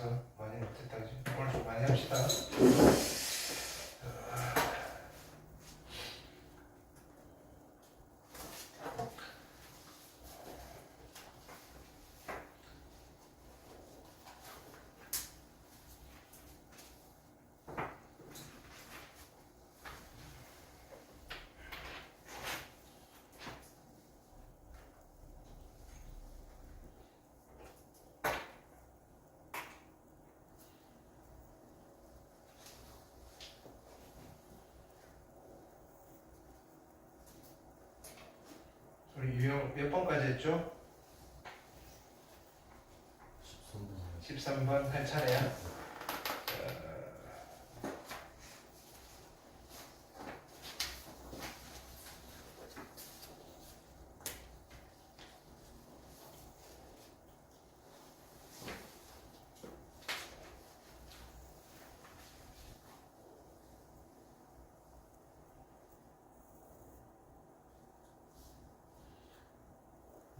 바빠서 많이 못했다. 오늘 좀 많이 합시다. 우리 유형 몇 번까지 했죠? 13번 할 차례야.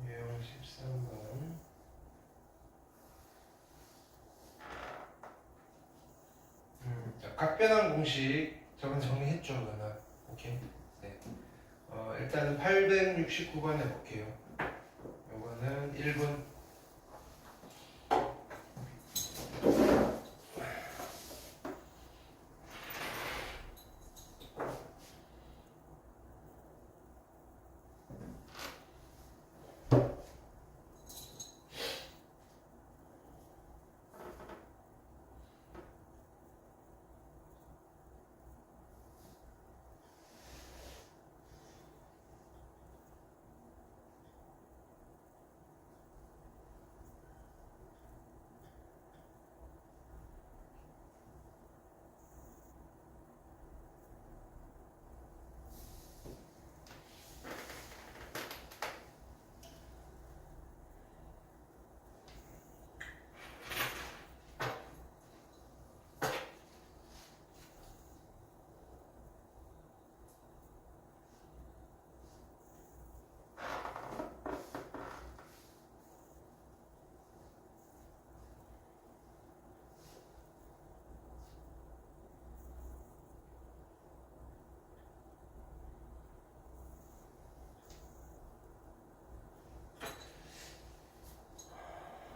유형 13번. 자, 각변환 공식 저건 정리했죠, 그러면. 오케이. 네. 일단은 869번 해볼게요. 요거는 1분.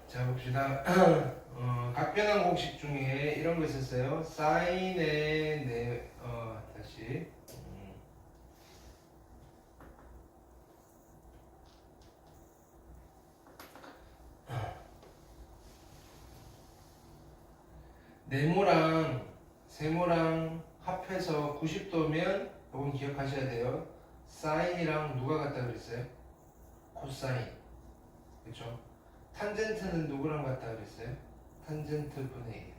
자 봅시다. 각변환 공식 중에 이런 거 있었어요. 사인의 다시 네모랑 세모랑 합해서 90도면 이건 기억하셔야 돼요. 사인이랑 누가 같다 그랬어요? 코사인. 그렇죠? 탄젠트는 누구랑 같다 그랬어요? 탄젠트 분의 1.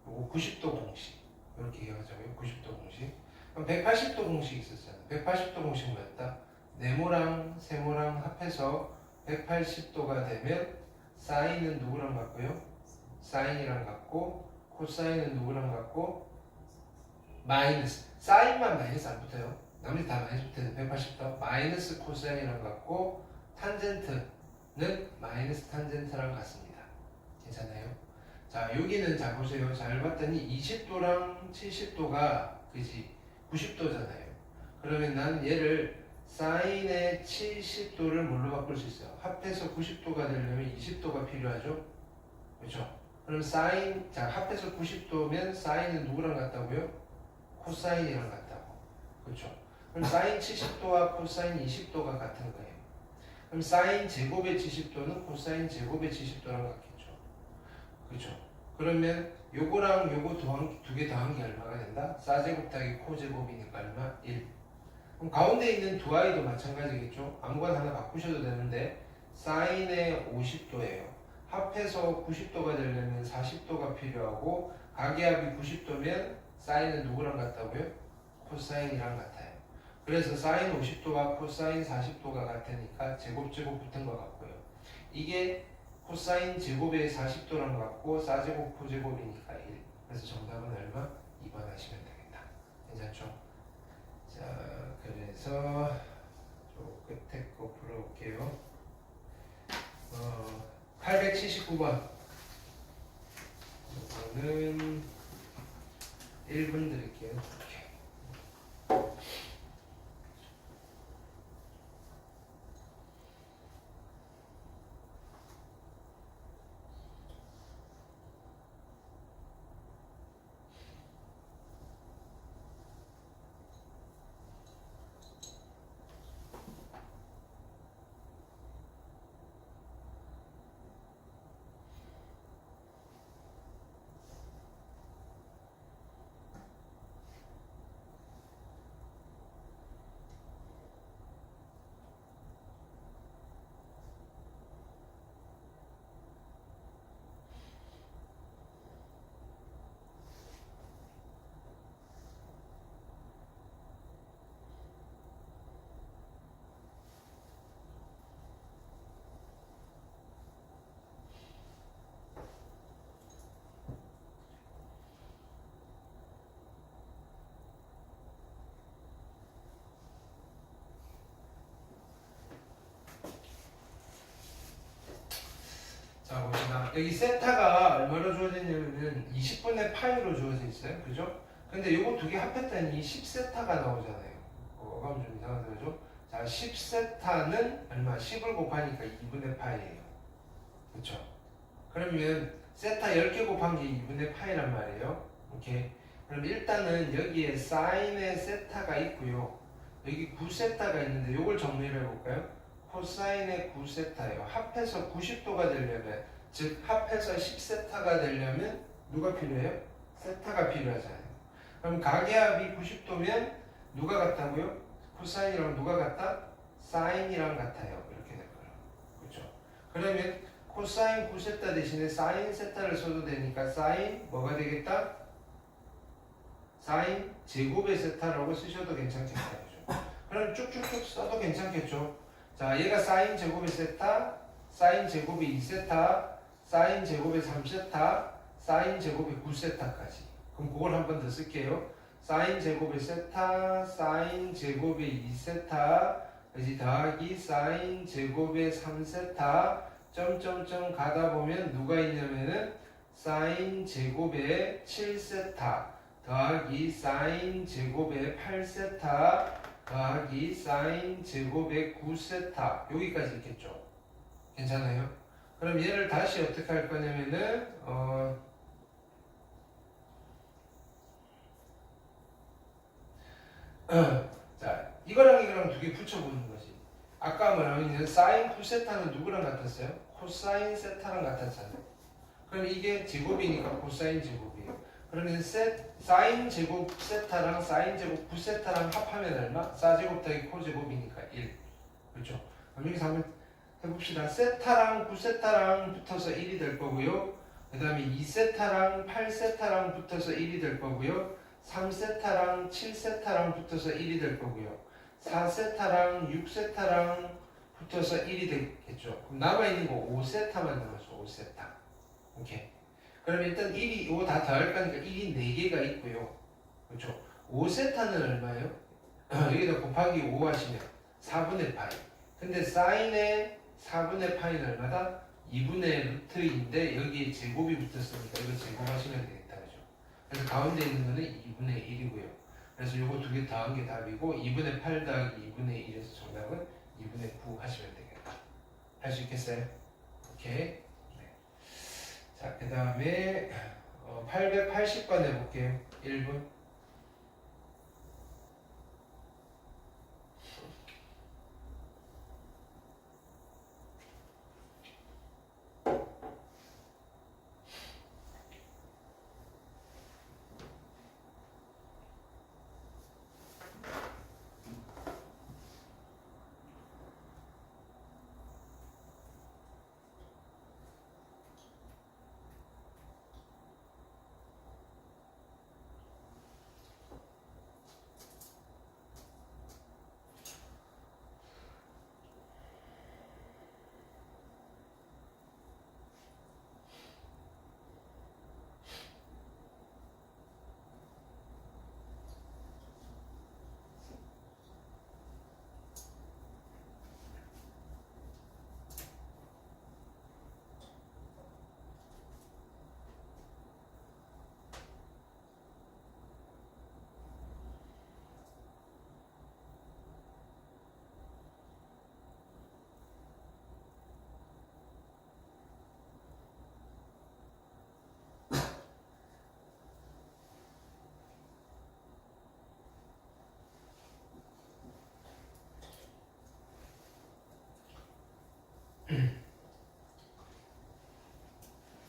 요거 90도 공식. 이렇게 기억하자고요. 90도 공식. 그럼 180도 공식 있었잖아요. 180도 공식 뭐였다? 네모랑 세모랑 합해서 180도가 되면 사인은 누구랑 같고요? 사인이랑 같고 코사인은 누구랑 같고? 마이너스. 사인만 마이너스 안 붙어요. 나머지 다 마이너스 붙어요. 180도. 마이너스 코사인이랑 같고 탄젠트는 마이너스 탄젠트랑 같습니다. 괜찮아요? 자 여기는 자 보세요. 잘 봤더니 20도랑 70도가 그지 90도잖아요. 그러면 나는 얘를 사인의 70도를 뭘로 바꿀 수 있어요? 합해서 90도가 되려면 20도가 필요하죠? 그렇죠? 그럼 사인, 자 합해서 90도면 사인은 누구랑 같다고요? 코사인이랑 같다고. 그렇죠? 그럼 사인 70도와 코사인 20도가 같은 거예요. 그럼 사인 제곱의 70도는 코사인 제곱의 70도랑 같겠죠. 그렇죠? 그러면 요거랑 요거 두 개 더한 게 얼마가 된다? 사제곱 더하기 코제곱이니까 얼마? 1. 그럼 가운데 있는 두 아이도 마찬가지겠죠? 아무거나 하나 바꾸셔도 되는데 사인의 50도예요. 합해서 90도가 되려면 40도가 필요하고 가계합이 90도면 사인은 누구랑 같다고요? 코사인이랑 같아요. 그래서 사인 50도와 코사인 40도가 같으니까 제곱 붙은 것 같고요. 이게 코사인 제곱의 40도랑 같고 사제곱 코제곱이니까 1. 그래서 정답은 얼마? 2번 하시면 되겠다. 괜찮죠? 자, 그래서 저 끝에 거 풀어볼게요. 879번 이거는 1분 드릴게요. 이렇게. 자, 봅시다. 여기 세타가 얼마로 주어져 있냐면은 20분의 파이로 주어져 있어요. 그죠? 근데 요거 두 개 합했더니 10세타가 나오잖아요. 어감 좀 이상하죠? 그죠? 자, 10세타는 얼마? 10을 곱하니까 2분의 파이예요. 그쵸? 그러면 세타 10개 곱한 게 2분의 파이란 말이에요. 오케이. 그럼 일단은 여기에 사인의 세타가 있고요. 여기 9세타가 있는데 요걸 정리를 해볼까요? 코사인의 9세타예요. 합해서 90도가 되려면, 즉 합해서 10세타가 되려면 누가 필요해요? 세타가 필요하잖아요. 그럼 가계합이 90도면 누가 같다고요? 코사인이랑 누가 같다? 사인이랑 같아요. 이렇게 될 거예요. 그렇죠? 그러면 코사인 9세타 대신에 사인 세타를 써도 되니까 사인 뭐가 되겠다? 사인 제곱의 세타라고 쓰셔도 괜찮겠다. 그죠? 그럼 쭉쭉쭉 써도 괜찮겠죠? 자, 얘가 사인 제곱의 세타, 사인 제곱의 2세타, 사인 제곱의 3세타, 사인 제곱의 9세타까지. 그럼 그걸 한 번 더 쓸게요. 사인 제곱의 세타, 사인 제곱의 2세타, 그래서 더하기 사인 제곱의 3세타, 점점점 가다 보면 누가 있냐면은 사인 제곱의 7세타, 더하기 사인 제곱의 8세타, 더하기 사인 제곱의 9세타 여기까지 있겠죠. 괜찮아요? 그럼 얘를 다시 어떻게 할 거냐면은 자, 이거랑 이거랑 두 개 붙여보는 거지. 아까 말한 사인 9세타는 누구랑 같았어요? 코사인 세타랑 같았잖아요. 그럼 이게 제곱이니까 코사인 제곱이에요. 그러면 사인 제곱 세타랑 사인 제곱 9세타랑 합하면 얼마? 사제곱 더하기 코제곱이니까 1. 그렇죠? 그럼 여기서 한번 해봅시다. 세타랑 9세타랑 붙어서 1이 될 거고요. 그 다음에 2세타랑 8세타랑 붙어서 1이 될 거고요. 3세타랑 7세타랑 붙어서 1이 될 거고요. 4세타랑 6세타랑 붙어서 1이 되겠죠. 그럼 남아있는 거 5세타만 남았죠. 5세타. 오케이. 그럼 일단 1이 이거 다 더할 거니까 1이 4개가 있고요. 그렇죠? 5세타는 얼마예요? 여기다 곱하기 5 하시면 4분의 파이. 근데 사인의 4분의 파이는 얼마다? 2분의 루트인데 여기에 제곱이 붙었으니까 이거 제곱하시면 되겠다. 그죠? 그래서 가운데 있는 거는 2분의 1이고요. 그래서 이거 두 개 더한 게 답이고 2분의 8 더하기 2분의 1에서 정답은 2분의 9 하시면 되겠다. 할 수 있겠어요? 오케이. 자, 그 다음에 880번 해볼게요. 1분.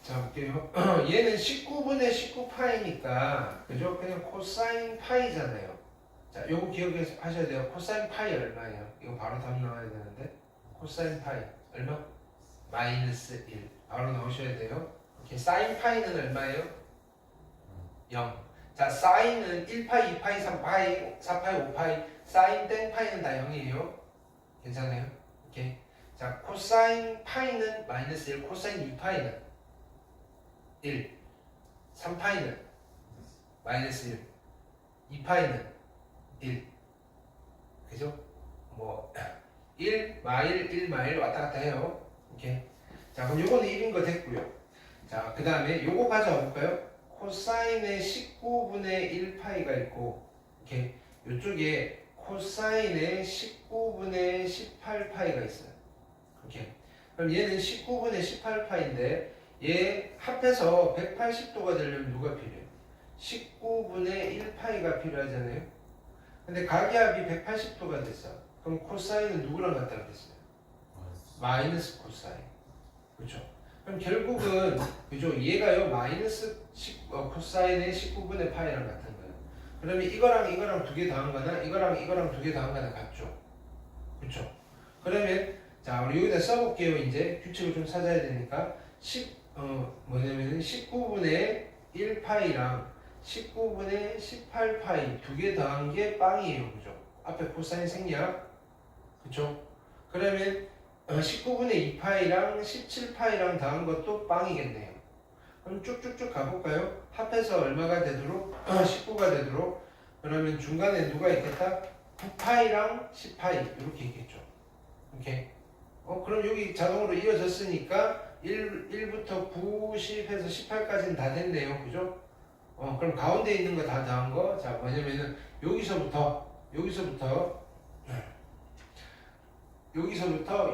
자 볼게요. 얘는 19분의 19파이니까 그죠? 그냥 코사인 파이잖아요. 자 요거 기억해서 하셔야 돼요. 코사인 파이 얼마예요? 이거 바로 답 나와야 되는데 코사인 파이 얼마? 마이너스 1 바로 넣으셔야 돼요. 이렇게 사인 파이는 얼마예요? 0. 자 사인은 1파이, 2파이, 3파이, 4파이, 5파이 사인 땡 파이는 다 0이에요. 괜찮아요? 오케이. 자 코사인 파이는 마이너스 1, 코사인 2파이는 1, 3파이는 마이너스 1, 2파이는 1 그죠? 뭐 1, 마일, 1, 마일 왔다 갔다 해요. 오케이. 자 그럼 요거는 1인 거 됐고요. 자 그 다음에 요거 가져와 볼까요? 코사인의 19분의 1파이가 있고 이렇게 요쪽에 코사인의 19분의 18파이가 있어요. 오케이. 그럼 얘는 19분의 18파인데 얘 합해서 180도가 되려면 누가 필요해요? 19분의 1파이가 필요하잖아요. 근데 가기압이 180도가 됐어. 그럼 코사인은 누구랑 같다 그랬어요? 마이너스 코사인. 그렇죠? 그럼 결국은 그죠? 얘가요 마이너스 코사인의 19분의 파이랑 같은 거예요. 그러면 이거랑 이거랑 두 개 더한 거나 이거랑 이거랑 두 개 더한 거나 같죠? 그렇죠? 그러면 자 우리 여기다 써볼게요. 이제 규칙을 좀 찾아야 되니까 뭐냐면은 19분의 1파이랑 19분의 18파이 두 개 더한 게 빵이에요. 그죠? 앞에 코사인 생략. 그쵸? 그러면 19분의 2파이랑 17파이랑 더한 것도 빵이겠네요. 그럼 쭉쭉쭉 가볼까요? 합해서 얼마가 되도록? 19가 되도록. 그러면 중간에 누가 있겠다? 9파이랑 10파이 이렇게 있겠죠. 오케이. 그럼 여기 자동으로 이어졌으니까 1부터 9, 10에서 18까지는 다 됐네요. 그죠? 그럼 가운데 있는 거 다 더한 거. 자, 뭐냐면은 여기서부터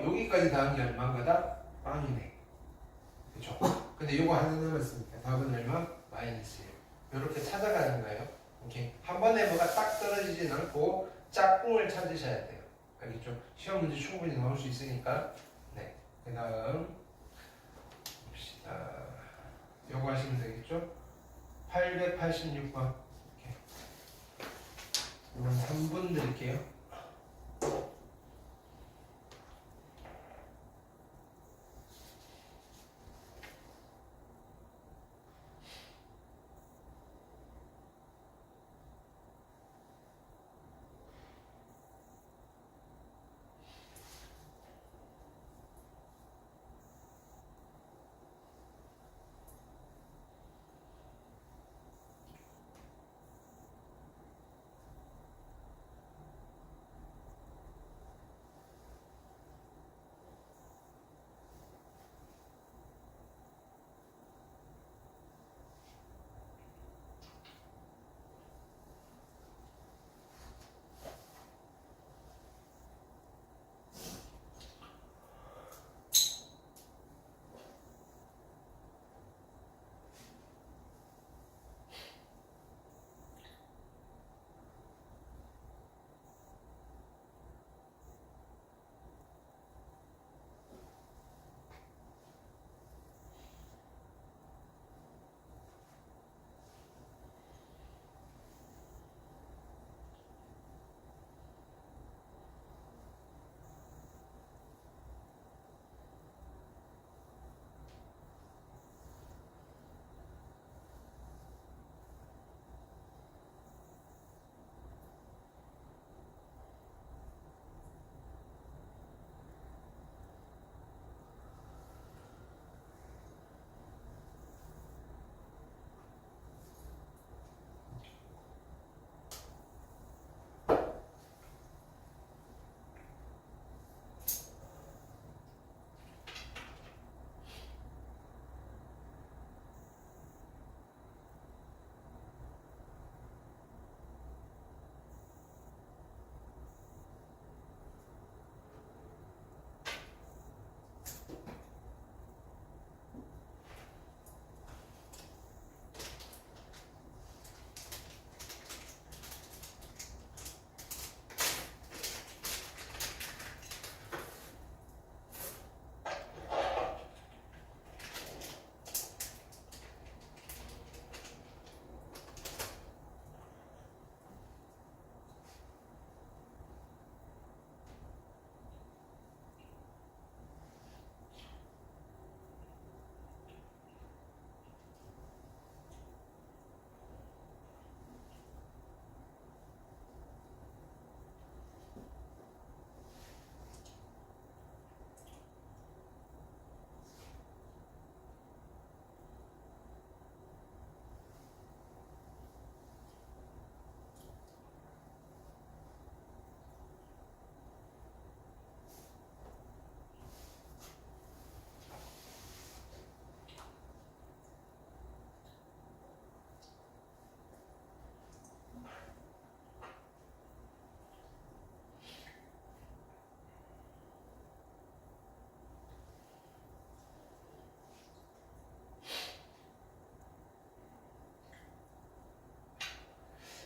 여기까지 더한 게 얼마인 거다? 빵이네. 그쵸? 근데 요거 하나 남았으니까 답은 얼마? 마이너스예요. 요렇게 찾아가는 거예요. 오케이. 한 번에 뭐가 딱 떨어지진 않고 짝꿍을 찾으셔야 돼요. 알겠죠? 시험 문제 충분히 나올 수 있으니까. 네. 그 다음 봅시다. 요거 하시면 되겠죠? 886번. 이건 3분 드릴게요.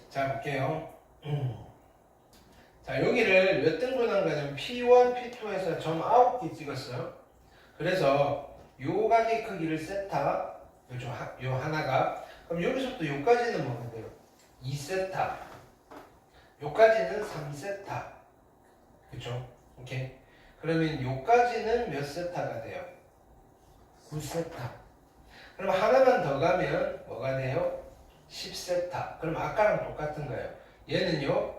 자, 볼게요. 자, 여기를 몇 등분한 거냐면 P1, P2에서 점 9개 찍었어요. 그래서 요 가게 크기를 세타, 요 하나가. 그럼 여기서부터 요까지는 뭐가 돼요? 2세타. 요까지는 3세타. 그쵸? 오케이. 그러면 요까지는 몇 세타가 돼요? 9세타. 그럼 하나만 더 가면 뭐가 돼요? 10세타. 그럼 아까랑 똑같은 거예요. 얘는요,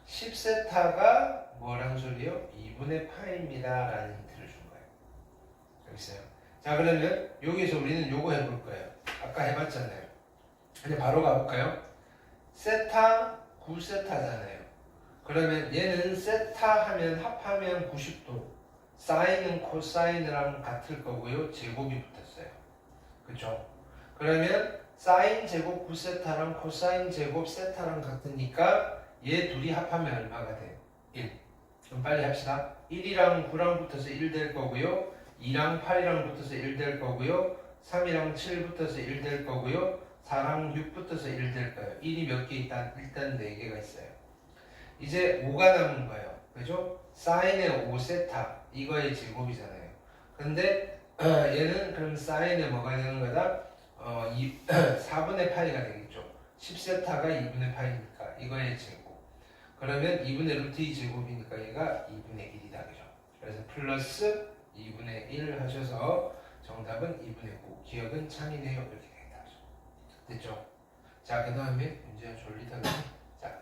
10세타가 뭐란 소리요? 2분의 파입니다. 라는 힌트를 준 거예요. 여기 있어요. 자, 그러면 여기서 우리는 요거 해볼 거예요. 아까 해봤잖아요. 이제 바로 가볼까요? 세타, 9세타잖아요. 그러면 얘는 세타 하면 합하면 90도, 사인은 코사인이랑 같을 거고요. 제곱이 붙었어요. 그쵸? 그러면 사인 제곱 9세타랑 코사인 제곱 세타랑 같으니까 얘 둘이 합하면 얼마가 돼요? 1. 그럼 빨리 합시다. 1이랑 9랑 붙어서 1 될 거고요. 2랑 8이랑 붙어서 1 될 거고요. 3이랑 7 붙어서 1 될 거고요. 4랑 6 붙어서 1 될 거예요. 1이 몇 개 있다? 일단 4개가 있어요. 이제 5가 남은 거예요. 그죠? 사인의 5세타 이거의 제곱이잖아요. 근데 얘는 그럼 사인의 뭐가 되는 거다? 4분의 파이가 되겠죠. 10세타가 2분의 파이니까 이거의 제곱. 그러면 2분의 루트 2 제곱이니까 얘가 2분의 1이다. 그죠? 그래서 플러스 2분의 1 하셔서 정답은 2분의 9. 기억은 참이네요. 이렇게 되겠다. 됐죠? 자, 그 다음에 문제 졸리다. 자,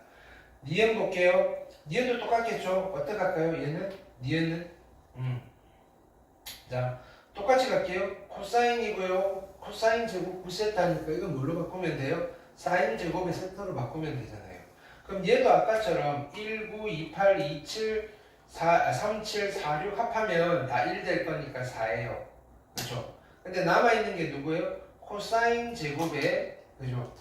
니은 볼게요. 니은도 똑같겠죠? 어떻게 할까요? 얘는? 니은은? 자, 똑같이 갈게요. 코사인이고요. 코사인 제곱 9세타니까 이건 뭘로 바꾸면 돼요? 사인 제곱의 세타로 바꾸면 되잖아요. 그럼 얘도 아까처럼 1, 9, 2, 8, 2, 7, 3, 7, 4, 6 합하면 다 1 될 거니까 4예요. 그렇죠? 근데 남아있는 게 누구예요? 코사인 제곱에 그죠?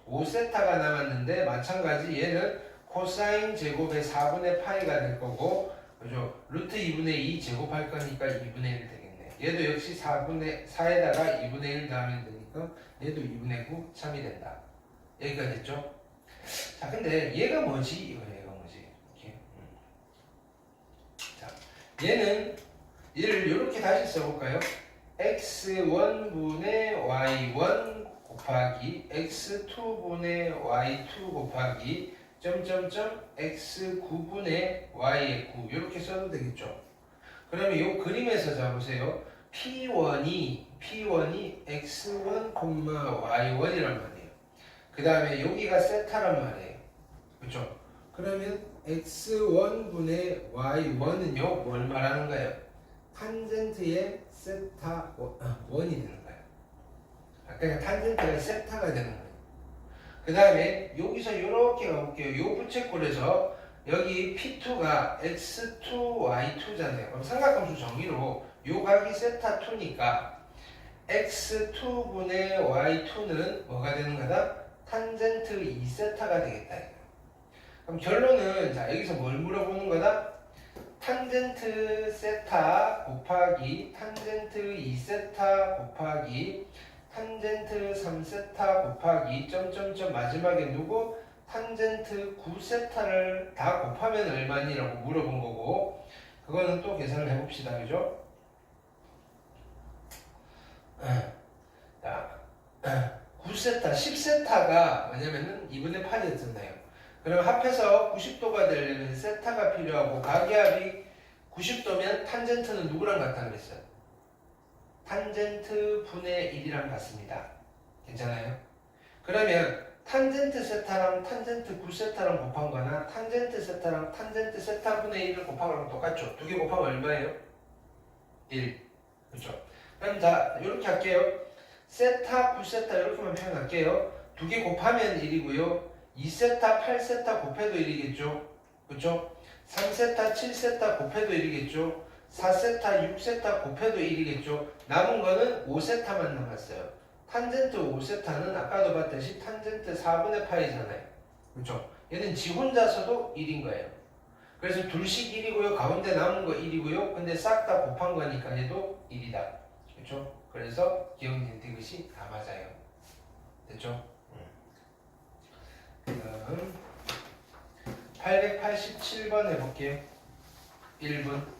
5세타가 남았는데 마찬가지 얘는 코사인 제곱의 4분의 파이가 될 거고 그죠? 루트 2분의 2 제곱할 거니까 2분의 1 되겠네. 얘도 역시 4에다가 2분의 1 더하면 되니까 얘도 2분의 9 참이 된다. 여기가 됐죠? 자, 근데 얘가 뭐지? 얘가 뭐지? 이렇게. 자, 얘를 이렇게 다시 써볼까요? x1분의 y1 곱하기 x2분의 y2 곱하기 점점점 x9분의 y의 9 이렇게 써도 되겠죠. 그러면 이 그림에서 자 보세요. P1이 x1, y1이란 말이에요. 그 다음에 여기가 세타란 말이에요. 그렇죠? 그러면 x1분의 y1은요 뭘 말하는 거예요? 탄젠트의 세타 1이 되는 거예요. 그러니까 탄젠트가 세타가 되는 거예요. 그 다음에 여기서 이렇게 가볼게요. 요 부채꼴에서 여기 P2가 x2, y2잖아요. 그럼 삼각함수 정의로 요 각이 세타 2니까 x2분의 y2는 뭐가 되는 거다? 탄젠트 2세타가 되겠다. 그럼 결론은 자 여기서 뭘 물어보는 거다? 탄젠트 세타 곱하기 탄젠트 2세타 곱하기 탄젠트 3세타 곱하기 점점점 마지막에 누구? 탄젠트 9세타를 다 곱하면 얼마니라고 물어본 거고 그거는 또 계산을 해봅시다. 그죠? 자, 9세타, 10세타가 뭐냐면은 2분의 8이었잖아요. 그럼 합해서 90도가 되려면 세타가 필요하고 가계합이 90도면 탄젠트는 누구랑 같다 그랬어요? 탄젠트 분의 1이랑 같습니다. 괜찮아요? 그러면 탄젠트 세타랑 탄젠트 9세타랑 곱한 거나 탄젠트 세타랑 탄젠트 세타 분의 1을 곱한 거랑 똑같죠? 두 개 곱하면 얼마예요? 1. 그렇죠? 그럼 자, 이렇게 할게요. 세타, 9세타 이렇게만 표현할게요. 두 개 곱하면 1이고요. 2세타, 8세타 곱해도 1이겠죠? 그렇죠? 3세타, 7세타 곱해도 1이겠죠? 4세타, 6세타 곱해도 1이겠죠? 남은 거는 5세타만 남았어요. 탄젠트 5세타는 아까도 봤듯이 탄젠트 4분의 파이잖아요. 그렇죠? 얘는 지 혼자서도 1인 거예요. 그래서 둘씩 1이고요. 가운데 남은 거 1이고요. 근데 싹 다 곱한 거니까 얘도 1이다. 그렇죠? 그래서 기억니은 이것이 다 맞아요. 됐죠? 그다음 887번 해볼게요. 1분.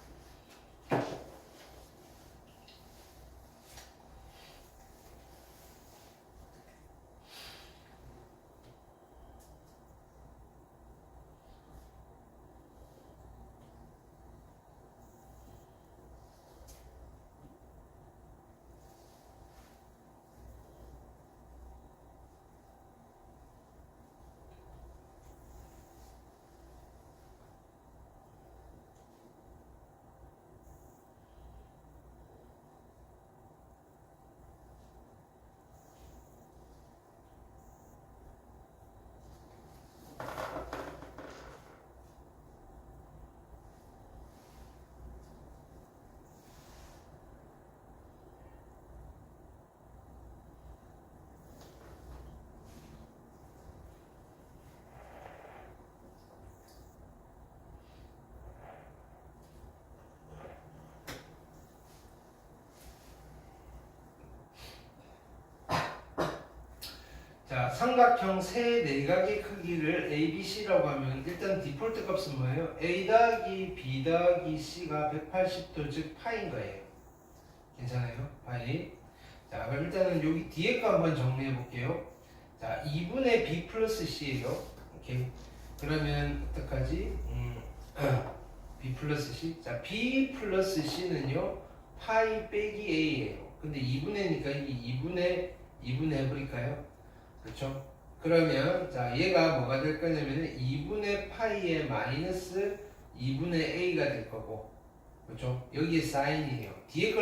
자, 삼각형 세 내각의 크기를 ABC라고 하면 일단 디폴트 값은 뭐예요? A 더하기 B 더하기 C가 180도 즉 파인 거예요. 괜찮아요? 파이. 자, 그럼 일단은 여기 뒤에 거 한번 정리해 볼게요. 자, 2분의 B 플러스 C예요. 오케이. 그러면 어떡하지? B 플러스 C. 자, B 플러스 C는요 파이 빼기 A예요. 근데 2분의니까 이 2분의 해버릴까요? 그렇죠? 그러면 자 얘가 뭐가 될 거냐면 2분의 파이에 마이너스 2분의 A가 될 거고, 그렇죠? 여기에 사인이에요. 뒤에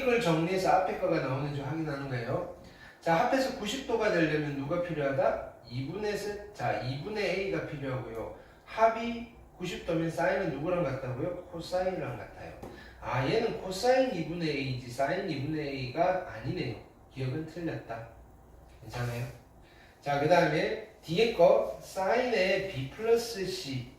걸 정리해서 앞에 거가 나오는지 확인하는 거예요. 자, 합해서 90도가 되려면 누가 필요하다? 2분의 A가 필요하고요. 합이 90도면 사인은 누구랑 같다고요? 코사인이랑 같아요. 아, 얘는 코사인 2분의 A지 사인 2분의 A가 아니네요. 기억은 틀렸다. 괜찮아요? 자, 그 다음에 뒤에 거 사인의 B 플러스 C는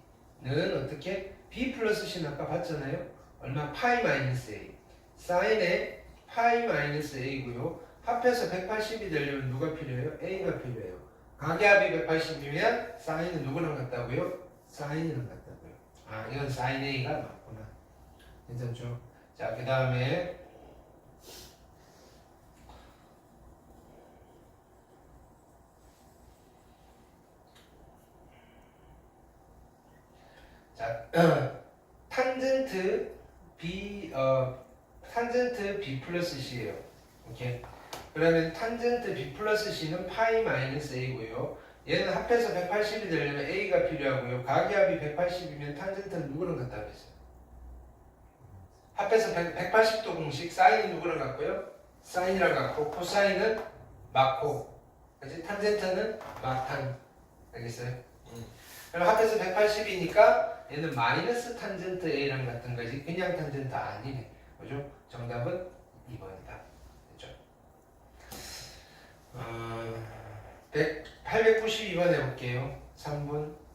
어떻게? B 플러스 C는 아까 봤잖아요. 얼마? 파이 마이너스 A. 사인의 파이 마이너스 A고요. 합해서 180이 되려면 누가 필요해요? A가 필요해요. 각의합이 180이면 사인은 누구랑 같다고요? 사인이랑 같다고요. 아, 이건 사인 A가 맞구나. 괜찮죠? 자, 그 다음에 자, 탄젠트 B 플러스 C예요. 오케이. 그러면 탄젠트 B 플러스 C는 파이 마이너스 A고요. 얘는 합해서 180이 되려면 A가 필요하고요. 각의합이 180이면 탄젠트는 누구랑 같다 그랬어요? 합해서 180도 공식 사인은 누구랑 같고요? 사인이랑 같고 코사인은 마코. 그치? 탄젠트는 마탄. 알겠어요? 그럼 합해서 180이니까 얘는 마이너스 탄젠트 A랑 같은 거지 그냥 탄젠트 아니네. 그죠? 정답은 2번이다. 그죠? 892번 해볼게요. 3분.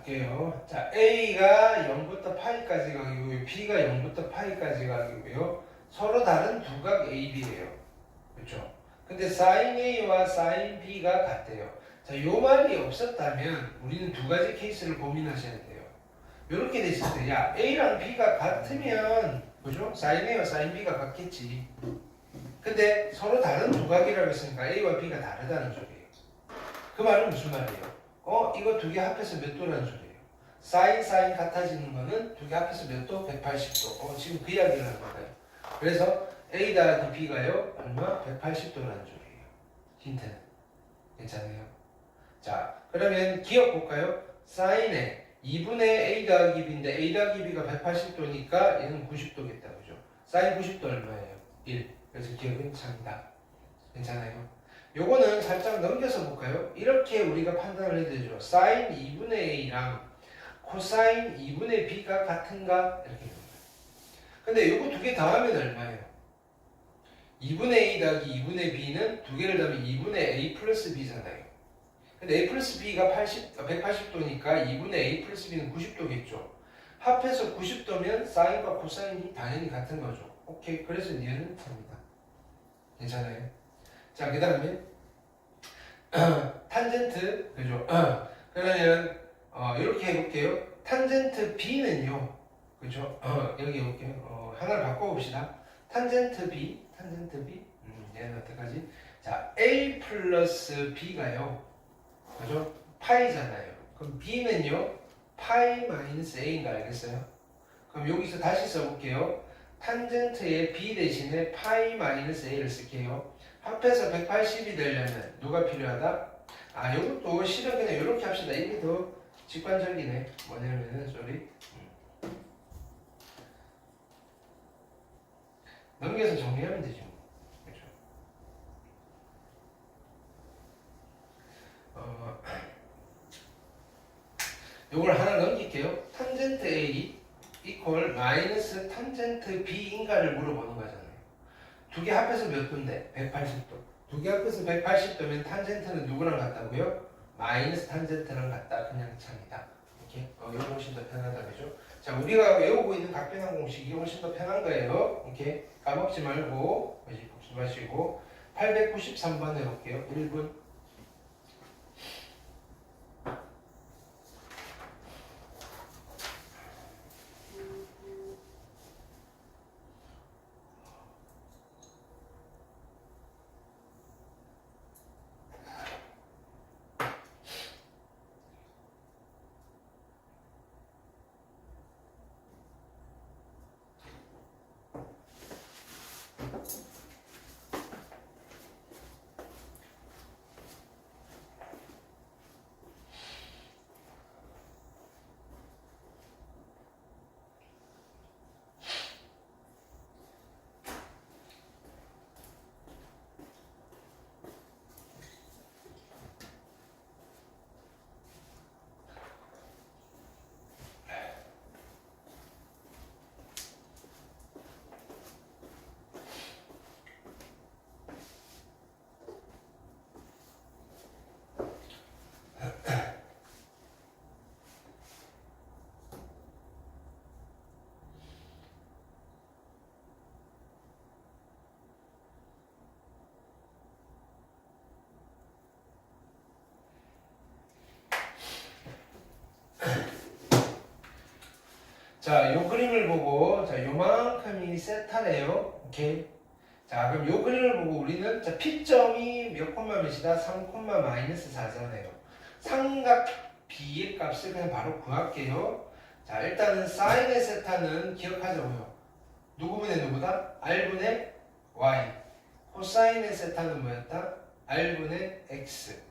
볼게요. 자, A가 0부터 파이까지 가기고요. B가 0부터 파이까지 가기고요. 서로 다른 두각 AB예요. 그렇죠? 근데 sin A와 sin B가 같대요. 자, 요 말이 없었다면 우리는 두 가지 케이스를 고민하셔야 돼요. 이렇게 됐을 때, 야, A랑 B가 같으면, 그죠? sin A와 sin B가 같겠지. 근데 서로 다른 두각이라고 했으니까 A와 B가 다르다는 소리예요. 그 말은 무슨 말이에요? 이거 두 개 합해서 몇 도라는 소리예요? sin 같아지는 거는 두 개 합해서 몇 도? 180도. 지금 그 이야기를 하는 거예요. 그래서 A 더하기 B가요, 얼마? 180도라는 소리예요. 힌트는. 괜찮아요? 자, 그러면 기억 볼까요? sin에 2분의 A 더하기 B인데 A 더하기 B가 180도니까 얘는 90도겠다. 그죠? sin 90도 얼마예요? 1. 그래서 기억은 참이다. 괜찮아요? 요거는 살짝 넘겨서 볼까요? 이렇게 우리가 판단을 해야 되죠. sin 2분의 A랑 코사인 2분의 B가 같은가? 이렇게 됩니다. 근데 요거 두 개 더하면 얼마예요? 2분의 A 더하기 2분의 B는 두 개를 더하면 2분의 A 플러스 B잖아요. 근데 A 플러스 B가 180도니까 2분의 A 플러스 B는 90도겠죠. 합해서 90도면 사인과 코사인이 당연히 같은 거죠. 오케이. 그래서 얘는 됩니다. 괜찮아요? 자, 그 다음에 탄젠트, 그죠? 그러면 이렇게 해볼게요. 탄젠트 B는요, 그죠? 여기 해볼게요. 하나를 바꿔봅시다. 탄젠트 B, 얘는 어떡하지? 자, A 플러스 B가요, 그죠? 파이잖아요. 그럼 B는요, 파이 마이너스 A인 거 알겠어요? 그럼 여기서 다시 써볼게요. 탄젠트의 B 대신에 파이 마이너스 A를 쓸게요. 합해서 180이 되려면 누가 필요하다? 요것도 실은 그냥 이렇게 합시다. 이게 더 직관적이네. 뭐냐면은, 넘겨서 정리하면 되죠. 그렇죠? 요걸 하나 넘길게요. 탄젠트 A 이퀄 마이너스 탄젠트 B인가를 물어보는 거잖아요. 두 개 합해서 몇 도인데? 180도. 두 개 합해서 180도면 탄젠트는 누구랑 같다고요? 마이너스 탄젠트랑 같다. 그냥 참이다. 이렇게. 이게 훨씬 더 편하다. 그죠? 자, 우리가 외우고 있는 각변환 공식이 훨씬 더 편한 거예요. 이렇게 까먹지 말고, 복습하시고. 893번 해볼게요. 1분. 자, 요 그림을 보고, 자, 요만큼이 세타래요. 오케이. 자, 그럼 요 그림을 보고 우리는, 자, P점이 몇 콤마 몇이다? 3 콤마 마이너스 4잖아요. 삼각 B의 값을 그냥 바로 구할게요. 자, 일단은 사인의 세타는 기억하자고요. 누구분의 누구다? R분의 Y. 코사인의 세타는 뭐였다? R분의 X.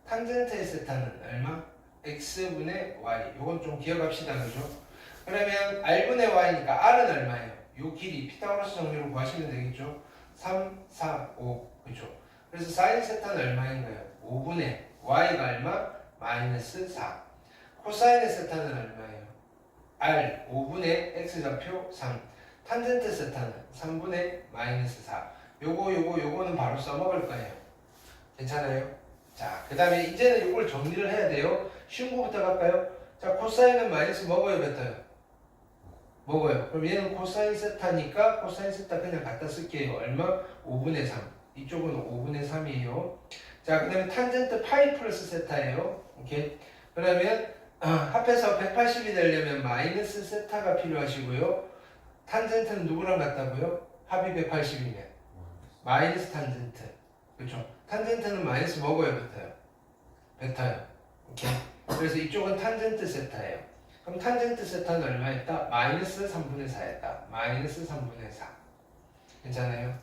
탄젠트의 세타는 얼마? X분의 Y. 요건 좀 기억합시다. 그죠? 그러면 R분의 Y니까 R은 얼마예요? 요 길이 피타고라스 정리로 구하시면 되겠죠? 3, 4, 5. 그죠? 그래서 사인 세타는 얼마인가요? 5분의 Y가 얼마? 마이너스 4. 코사인의 세타는 얼마예요? R 5분의 X좌표 3. 탄젠트 세타는 3분의 마이너스 4. 요거는 바로 써먹을 거예요. 괜찮아요? 자, 그 다음에 이제는 요걸 정리를 해야 돼요. 쉬운 거부터 갈까요? 자, 코사인은 마이너스 먹어요, 뱉어요? 먹어요. 그럼 얘는 코사인 세타니까 코사인 세타 그냥 갖다 쓸게요. 얼마? 5분의 3. 이쪽은 5분의 3이에요. 자, 그 다음에 탄젠트 파이 플러스 세타예요. 오케이. 그러면 합해서 180이 되려면 마이너스 세타가 필요하시고요. 탄젠트는 누구랑 같다고요? 합이 180이면 마이너스 탄젠트. 그렇죠? 탄젠트는 마이너스 먹어요, 뱉어요? 뱉어요. 오케이. 그래서 이쪽은 탄젠트 세타예요. 그럼 탄젠트 세타는 얼마였다? 마이너스 3분의 4였다. 마이너스 3분의 4. 괜찮아요?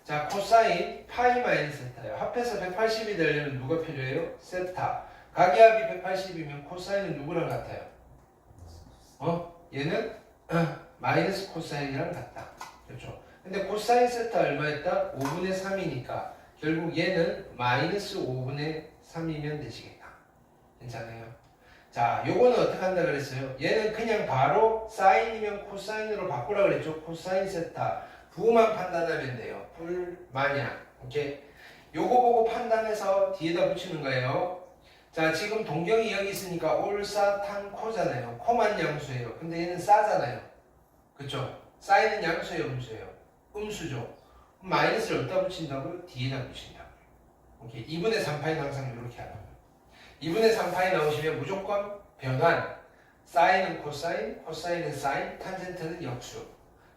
자, 코사인 파이 마이너스 세타예요. 합해서 180이 되려면 누가 필요해요? 세타. 각의 합이 180이면 코사인은 누구랑 같아요? 얘는 마이너스 코사인이랑 같다. 그렇죠? 근데 코사인 세타 얼마였다? 5분의 3이니까 결국 얘는 마이너스 5분의 3이면 되시겠다. 괜찮아요? 자, 요거는 어떻게 한다 그랬어요? 얘는 그냥 바로 사인이면 코사인으로 바꾸라 그랬죠? 코사인 세타. 부만 판단하면 돼요. 불마냥. 오케이? 요거 보고 판단해서 뒤에다 붙이는 거예요. 자, 지금 동경이 여기 있으니까 올사탄코잖아요. 코만 양수예요. 근데 얘는 싸잖아요. 그쵸? 사인은 양수예요, 음수예요? 음수죠. 마이너스를 어디다 붙인다고요? 뒤에다 붙인다고요. 오케이? 2분의 3파이는 항상 이렇게 하라고요. 2분의 3파이 나오시면 무조건 변환. 사인은 코사인, 코사인은 사인, 탄젠트는 역수.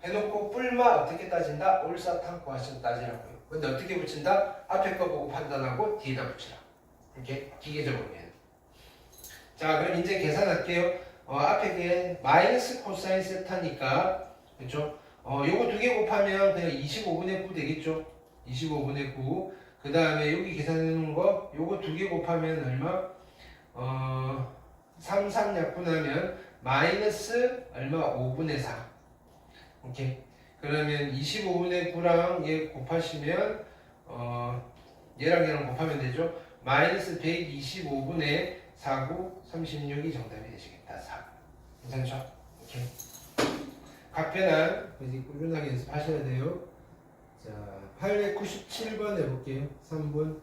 해놓고 뿔마 어떻게 따진다? 올사탄코 하시면 따지라고요. 근데 어떻게 붙인다? 앞에 거 보고 판단하고 뒤에다 붙이라. 이렇게 기계적으로는. 자, 그럼 이제 계산할게요. 앞에 게 마이너스 코사인 세타니까, 그렇죠? 요거 두 개 곱하면 그냥 25분의 9 되겠죠? 25분의 9. 그 다음에 여기 계산해 놓은 거, 요거 두 개 곱하면 얼마? 3, 3 약분하면 마이너스 얼마? 5분의 4. 오케이. 그러면 25분의 9랑 얘 곱하시면, 얘랑 곱하면 되죠? 마이너스 125분의 4, 9, 36이 정답이 되시겠다. 4. 괜찮죠? 오케이. 각변환 이제 꾸준하게 연습하셔야 돼요. 자, 897번 해볼게요. 3분.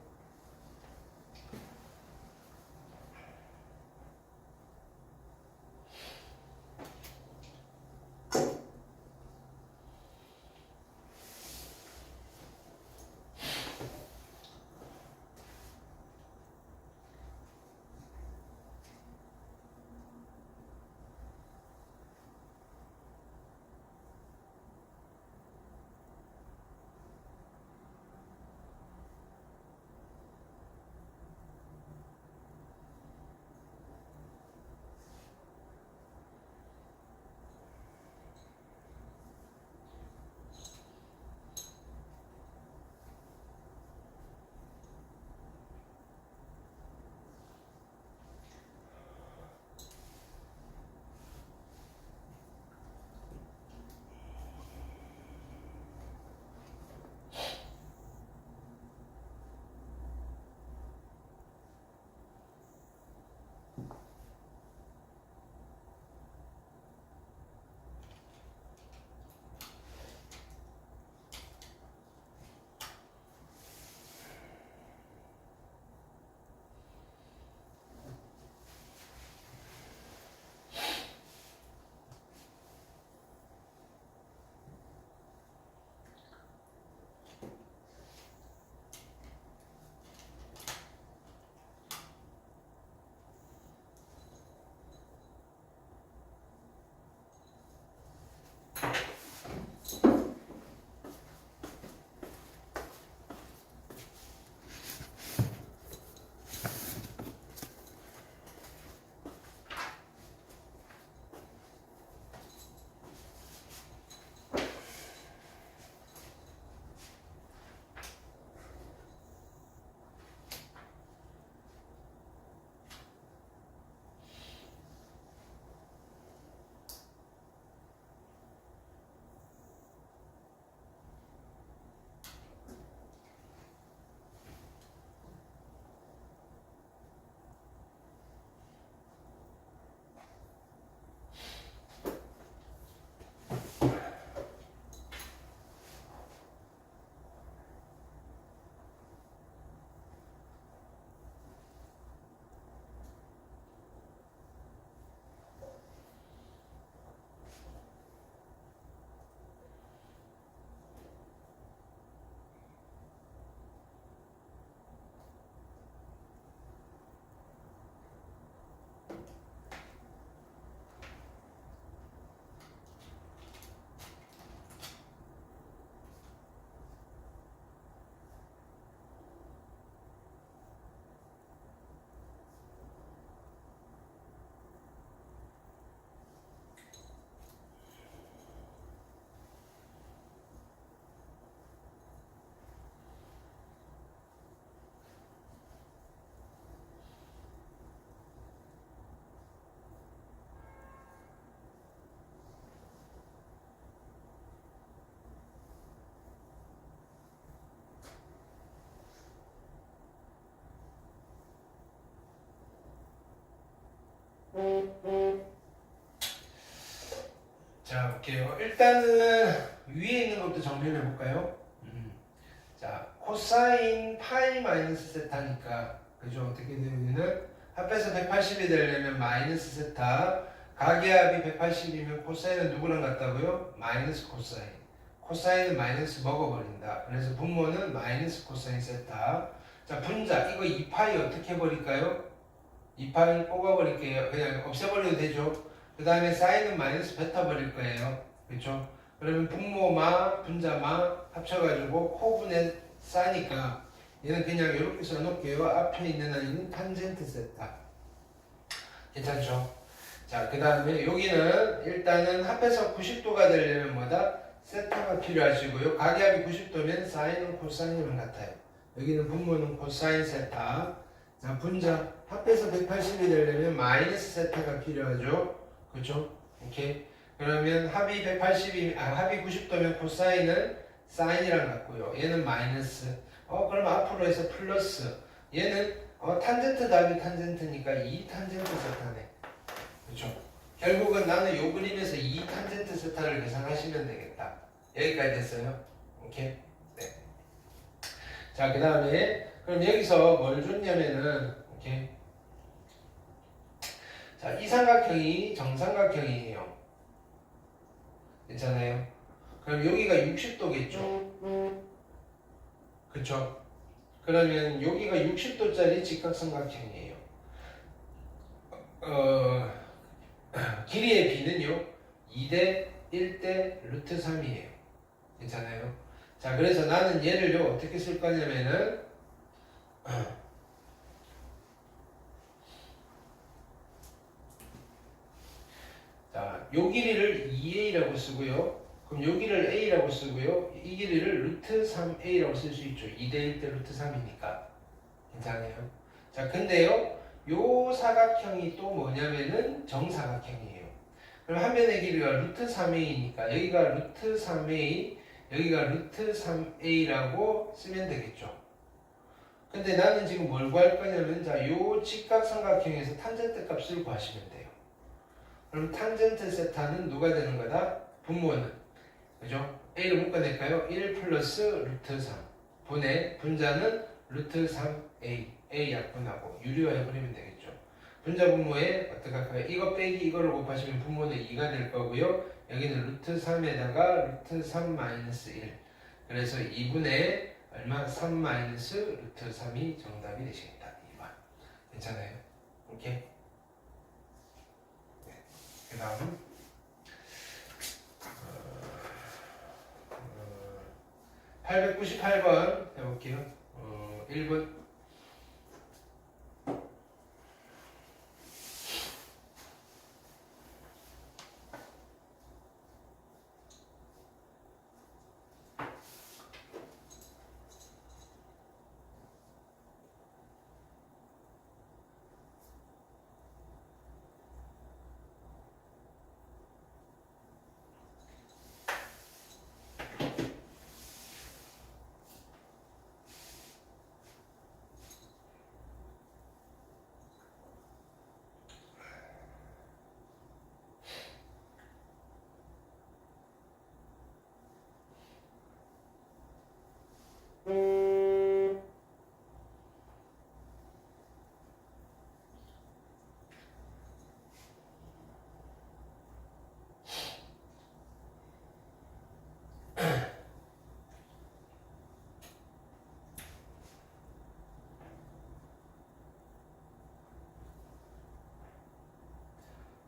자, 볼게요. 일단은 위에 있는 것부터 정리해 볼까요? 자, 코사인 파이 마이너스 세타니까, 그죠? 어떻게 되면은 합해서 180이 되려면 마이너스 세타, 가계합이 180이면 코사인은 누구랑 같다고요? 마이너스 코사인. 코사인은 마이너스 먹어버린다. 그래서 분모는 마이너스 코사인 세타. 자, 분자, 이거 2파이 어떻게 해버릴까요? 2파이 뽑아버릴게요. 그냥 없애버려도 되죠. 그 다음에 사인은 마이너스 베타 버릴 거예요. 그렇죠? 그러면 분모마, 분자마 합쳐가지고 코분의 싸니까 얘는 그냥 이렇게 써놓을게요. 앞에 있는 아이는 탄젠트 세타. 괜찮죠? 자, 그 다음에 여기는 일단은 합해서 90도가 되려면 뭐다? 세타가 필요하시고요. 가계합이 90도면 사인은 코사인이랑 같아요. 여기는 분모는 코사인 세타. 자, 분자 합해서 180이 되려면 마이너스 세타가 필요하죠. 그렇죠? 오케이. 그러면 합이 90도면 코사인은 사인이랑 같고요. 얘는 마이너스. 그럼 앞으로 해서 플러스. 얘는 탄젠트 답이 탄젠트니까 2 탄젠트 세타네. 그렇죠? 결국은 나는 요 그림에서 2 탄젠트 세타를 계산하시면 되겠다. 여기까지 됐어요. 오케이. 네. 자, 그 다음에 그럼 여기서 뭘 줬냐면은 오케이. 자, 이 삼각형이 정삼각형이에요. 괜찮아요? 그럼 여기가 60도겠죠? 그쵸? 그러면 여기가 60도짜리 직각삼각형이에요. 길이의 b는요 2대 1대 루트 3이에요. 괜찮아요? 자, 그래서 나는 얘를요 어떻게 쓸 거냐면은 자, 요 길이를 2a라고 쓰고요. 그럼 요 길이를 a라고 쓰고요. 이 길이를 루트 3a라고 쓸 수 있죠. 2대 1대 루트 3이니까. 괜찮아요? 자, 근데요. 요 사각형이 또 뭐냐면은 정사각형이에요. 그럼 한 변의 길이가 루트 3a니까 여기가 루트 3a, 여기가 루트 3a라고 쓰면 되겠죠. 근데 나는 지금 뭘 구할 거냐면 자, 요 직각삼각형에서 탄젠트 값을 구하시면 돼요. 그럼 탄젠트 세타는 누가 되는 거다? 분모는. 그죠? a를 묶어낼까요? 1 플러스 루트 3 분의 분자는 루트 3a a 약분하고 유리화해버리면 되겠죠. 분자 분모에 어떻게 할까요? 이거 빼기 이거를 곱하시면 분모는 2가 될 거고요. 여기는 루트 3에다가 루트 3 마이너스 1 그래서 2분의 얼마? 3 마이너스 루트 3이 정답이 되시겠다. 2번. 괜찮아요? 오케이? 네. 그 다음 898번 해볼게요. 1번.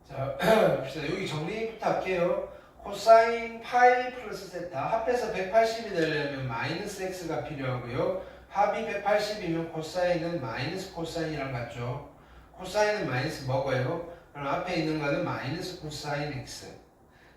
자, 봅시다. 여기 정리부터 할게요. 코사인 파이 플러스 세타 합해서 180이 되려면 마이너스 x가 필요하고요. 합이 180이면 코사인은 마이너스 코사인이랑 같죠. 코사인은 마이너스 먹어요. 그럼 앞에 있는 거는 마이너스 코사인 x.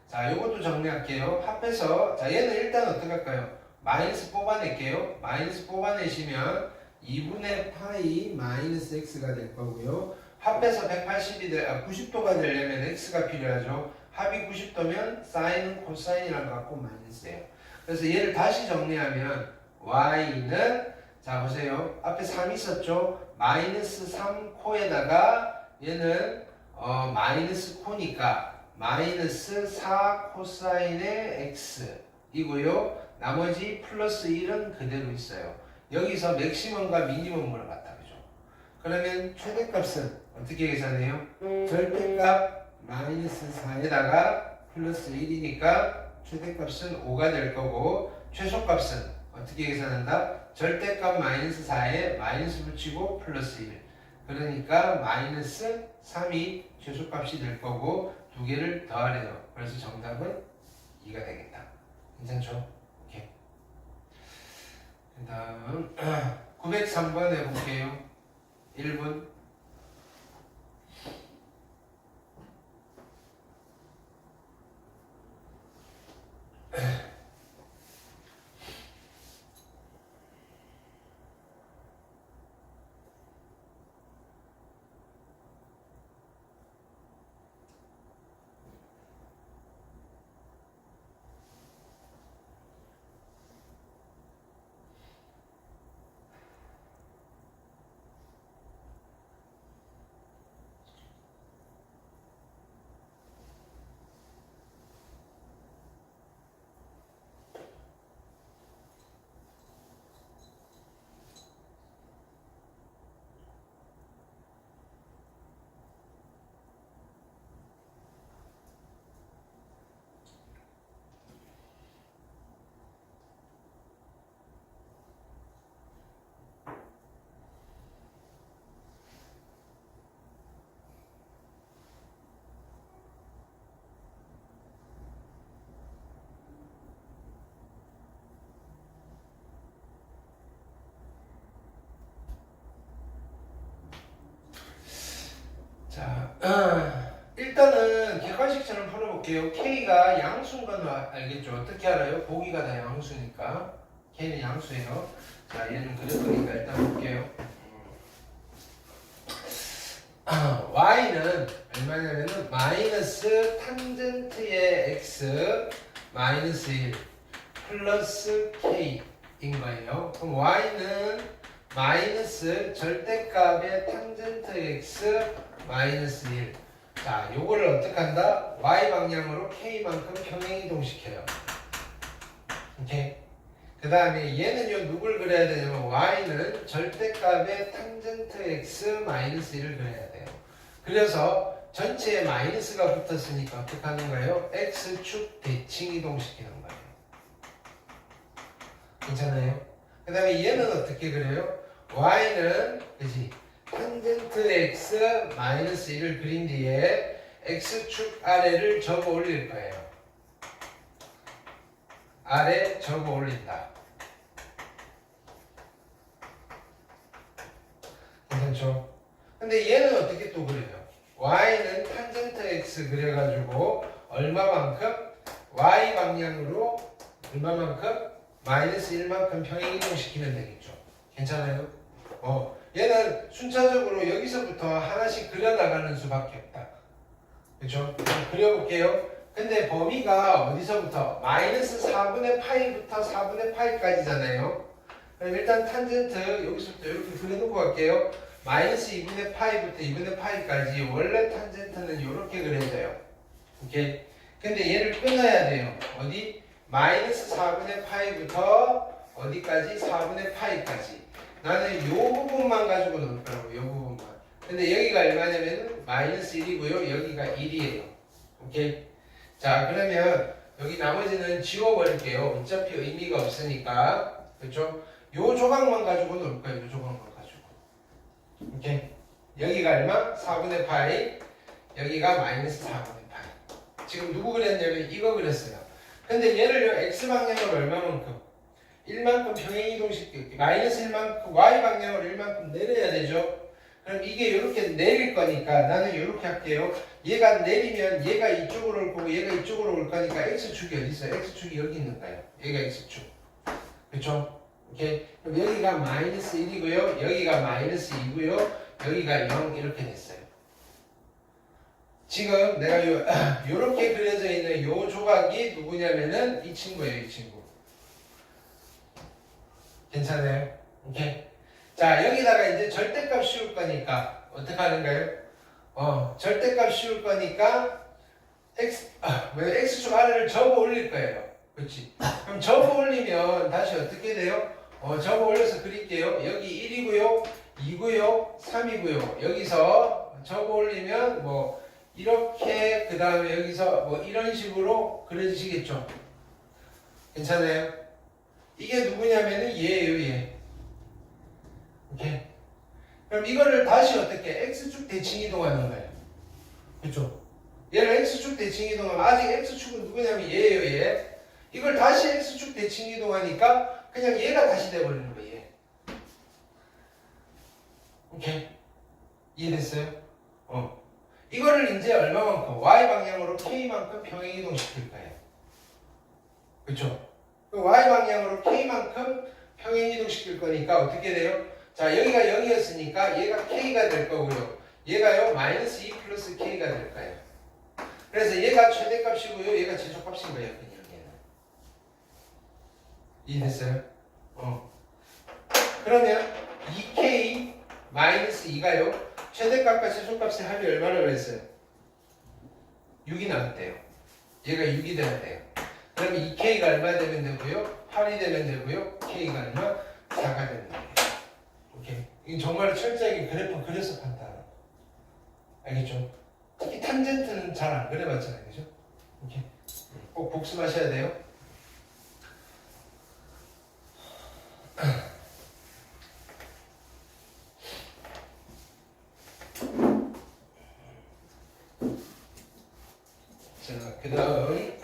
자, 요것도 정리할게요. 합해서 자, 얘는 일단 어떻게 할까요? 마이너스 뽑아낼게요. 마이너스 뽑아내시면 2분의 파이 마이너스 x가 될 거고요. 합해서 90도가 되려면 x가 필요하죠. 합이 90도면 사인은 코사인이랑 같고 마이너스예요. 그래서 얘를 다시 정리하면 y는 자 보세요. 앞에 3 있었죠. 마이너스 3코에다가 얘는 마이너스 코니까 마이너스 4 코사인의 x 이고요. 나머지 플러스 1은 그대로 있어요. 여기서 맥시멈과 미니멈 물어봤다. 그죠? 그러면 최대값은 어떻게 계산해요? 절대값 마이너스 4에다가 플러스 1이니까 최대값은 5가 될 거고, 최소값은 어떻게 계산한다? 절대값 마이너스 4에 마이너스 붙이고 플러스 1. 그러니까 마이너스 3이 최소값이 될 거고 두 개를 더하래요. 그래서 정답은 2가 되겠다. 괜찮죠? 오케이. 그 다음 903번 해볼게요. 1분. 자, 일단은 객관식처럼 풀어볼게요. K가 양수인 건 알겠죠? 어떻게 알아요? 보기가 다 양수니까. K는 양수예요. 자, 얘는 그릴 거니까 일단 볼게요. Y는 얼마냐면은 마이너스 탄젠트의 X 마이너스 1 플러스 K인 거예요. 그럼 Y는 마이너스 절대값의 탄젠트 X 마이너스 1. 자, 요거를 어떻게 한다? Y 방향으로 K만큼 평행이동시켜요. 오케이? 그 다음에 얘는요, 누굴 그려야 되냐면 Y는 절대값의 탄젠트 X 마이너스 1을 그려야 돼요. 그래서 전체에 마이너스가 붙었으니까 어떻게 하는 거예요? X축 대칭 이동시키는 거예요. 괜찮아요? 그 다음에 얘는 어떻게 그려요? Y는, 그지? 탄젠트 x 마이너스 1을 그린 뒤에 x축 아래를 접어 올릴 거예요. 아래 접어 올린다. 괜찮죠? 근데 얘는 어떻게 또 그려요? y는 탄젠트 x 그려가지고 얼마만큼? y 방향으로 얼마만큼? 마이너스 1만큼 평행 이동시키면 되겠죠. 괜찮아요? 얘는 순차적으로 여기서부터 하나씩 그려나가는 수밖에 없다. 그렇죠? 그려볼게요. 근데 범위가 어디서부터? 마이너스 4분의 파이부터 4분의 파이까지잖아요. 그럼 일단 탄젠트 여기서부터 이렇게 그려놓고 갈게요. 마이너스 2분의 파이부터 2분의 파이까지 원래 탄젠트는 이렇게 그려져요. 오케이? 근데 얘를 끊어야 돼요. 어디? 마이너스 4분의 파이부터 어디까지? 4분의 파이까지. 나는 이 부분만 가지고 놀 거라고, 이 부분만. 근데 여기가 얼마냐면 마이너스 1이고요. 여기가 1이에요. 오케이? 자, 그러면 여기 나머지는 지워버릴게요. 어차피 의미가 없으니까. 그렇죠? 요 조각만 가지고 놀 거예요. 요 조각만 가지고. 오케이? 여기가 얼마? 4분의 파이. 여기가 마이너스 4분의 파이. 지금 누구 그렸냐면 이거 그렸어요. 근데 얘를요, X방향으로 얼마만큼? 1만큼 평행 이동시키기. 마이너스 1만큼, Y방향으로 1만큼 내려야 되죠? 그럼 이게 이렇게 내릴 거니까 나는 이렇게 할게요. 얘가 내리면 얘가 이쪽으로 올 거고 얘가 이쪽으로 올 거니까 X축이 어디 있어요? X축이 여기 있는 거예요. 여기가 X축. 그쵸? 오케이? 그럼 여기가 마이너스 1이고요. 여기가 마이너스 2고요. 여기가 0 이렇게 됐어요. 지금 내가 요렇게 그려져 있는 요 조각이 누구냐면은 이 친구예요. 이 친구. 괜찮아요? 오케이? 자, 여기다가 이제 절대값 씌울 거니까 어떻게 하는가요? 절대값 씌울 거니까 x축 아래를 접어 올릴 거예요. 그렇지? 그럼 접어 올리면 다시 어떻게 돼요? 접어 올려서 그릴게요. 여기 1이고요, 2고요, 3이고요. 여기서 접어 올리면 뭐 이렇게 그 다음에 여기서 뭐 이런 식으로 그려지시겠죠? 괜찮아요? 이게 누구냐면은 얘예요, 얘. 오케이. 그럼 이거를 다시 어떻게 x축 대칭 이동하는 거예요. 그렇죠? 얘를 x축 대칭 이동하면 아직 x축은 누구냐면 얘예요, 얘. 이걸 다시 x축 대칭 이동하니까 그냥 얘가 다시 돼버리는 거예요, 얘. 오케이. 이해됐어요? 이거를 이제 얼마만큼 y 방향으로 k만큼 평행 이동시킬 거예요. 그렇죠? y 방향으로 k만큼 평행 이동시킬 거니까 어떻게 돼요? 자, 여기가 0이었으니까 얘가 k가 될 거고요. 얘가요 마이너스 2 플러스 k가 될 거예요. 그래서 얘가 최대값이고요. 얘가 최소값인 거예요. 그냥 얘는. 이해됐어요? 그러면 2k 마이너스 2가요. 최대값과 최소값의 합이 얼마나 그랬어요? 6이 나왔대요. 얘가 6이 돼야 돼요. 그러면 2k가 얼마 되면 되고요? 8이 되면 되고요. k가 얼마? 4가 되면 돼요. 오케이. 이건 정말 철저하게 그래프 그려서 판단하는 거. 알겠죠? 특히 탄젠트는 잘 안 그려봤잖아요. 그죠? 오케이. 꼭 복습하셔야 돼요. 자, 그 다음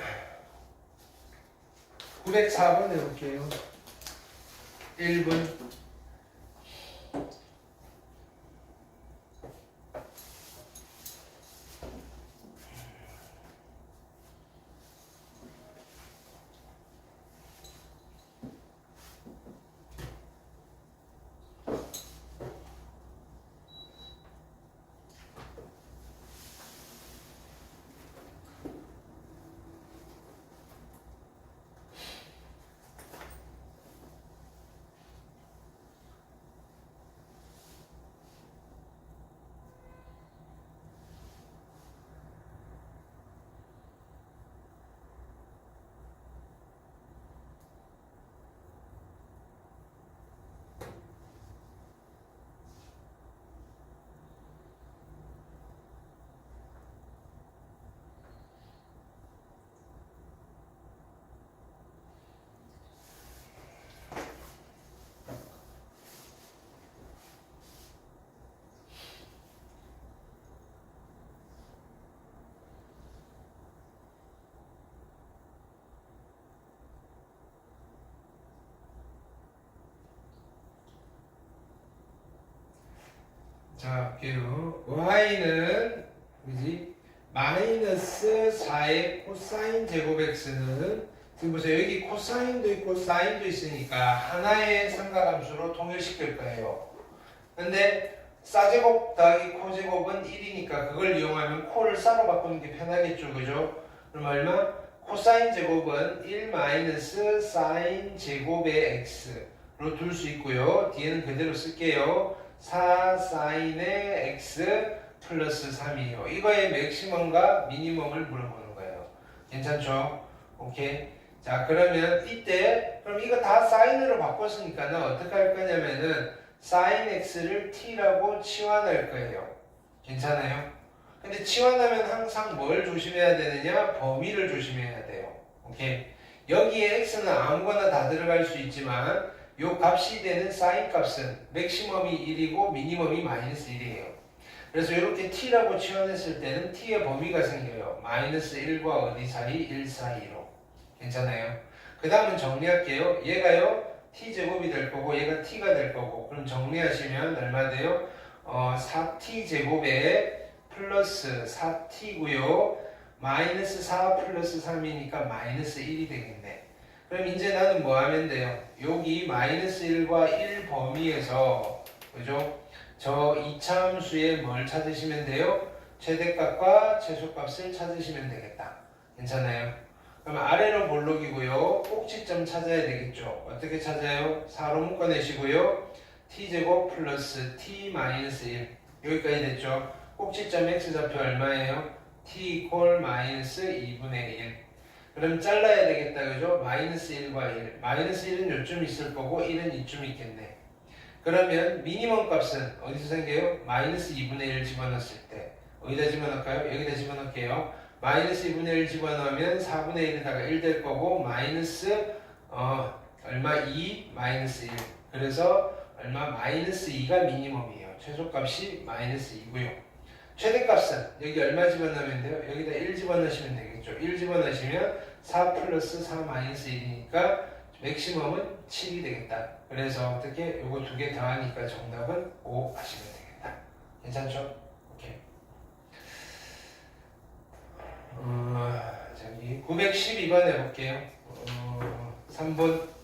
904번 해볼게요. 1분. 자, 볼게요. y는 그지? 마이너스 4의 코사인 제곱 x는 지금 보세요. 여기 코사인도 있고 사인도 있으니까 하나의 삼각함수로 통일시킬 거예요. 근데 사제곱 더하기 코제곱은 1이니까 그걸 이용하면 코를 사로 바꾸는 게 편하겠죠. 그죠? 그럼 얼마? 코사인 제곱은 1 마이너스 사인 제곱의 x로 둘 수 있고요. 뒤에는 그대로 쓸게요. 4 사인의 x 플러스 3이에요. 이거의 맥시멈과 미니멈을 물어보는 거예요. 괜찮죠? 오케이. 자, 그러면 이때 그럼 이거 다 사인으로 바꿨으니까는 어떻게 할 거냐면은 사인 x를 t라고 치환할 거예요. 괜찮아요? 근데 치환하면 항상 뭘 조심해야 되느냐? 범위를 조심해야 돼요. 오케이. 여기에 x는 아무거나 다 들어갈 수 있지만 요 값이 되는 사인 값은 맥시멈이 1이고 미니멈이 마이너스 1이에요. 그래서 이렇게 t라고 치환했을 때는 t의 범위가 생겨요. 마이너스 1과 어디 사이? 1 사이로. 괜찮아요? 그 다음은 정리할게요. 얘가요 t제곱이 될 거고 얘가 t가 될 거고 그럼 정리하시면 얼마 돼요? 4t제곱에 플러스 4t고요 마이너스 4 플러스 3이니까 마이너스 1이 되겠네. 그럼 이제 나는 뭐 하면 돼요? 여기 마이너스 1과 1 범위에서 그죠? 저 이차함수의 뭘 찾으시면 돼요? 최대값과 최소값을 찾으시면 되겠다. 괜찮아요? 그럼 아래로 볼록이고요. 꼭지점 찾아야 되겠죠. 어떻게 찾아요? 4로 묶어내시고요. t제곱 플러스 t 마이너스 1 여기까지 됐죠. 꼭지점 x좌표 얼마예요? t 이퀄 마이너스 2분의 1. 그럼 잘라야 되겠다, 그죠? 마이너스 1과 1. 마이너스 1은 요쯤 있을 거고 1은 이쯤 있겠네. 그러면 미니멈 값은 어디서 생겨요? 마이너스 2분의 1 집어넣었을 때. 어디다 집어넣을까요? 여기다 집어넣을게요. 마이너스 2분의 1 집어넣으면 4분의 1에다가 1 될 거고 마이너스 얼마? 2 마이너스 1. 그래서 얼마? 마이너스 2가 미니멈이에요. 최소값이 마이너스 2고요. 최대값은 여기 얼마 집어넣으면 돼요? 여기다 1 집어넣으시면 되겠죠. 1 집어넣으시면 4 플러스 4 마이너스 1이니까 맥시멈은 7이 되겠다. 그래서 어떻게 요거 두 개 더하니까 정답은 5 하시면 되겠다. 괜찮죠? 오케이. 저기 912번 해볼게요. 3번.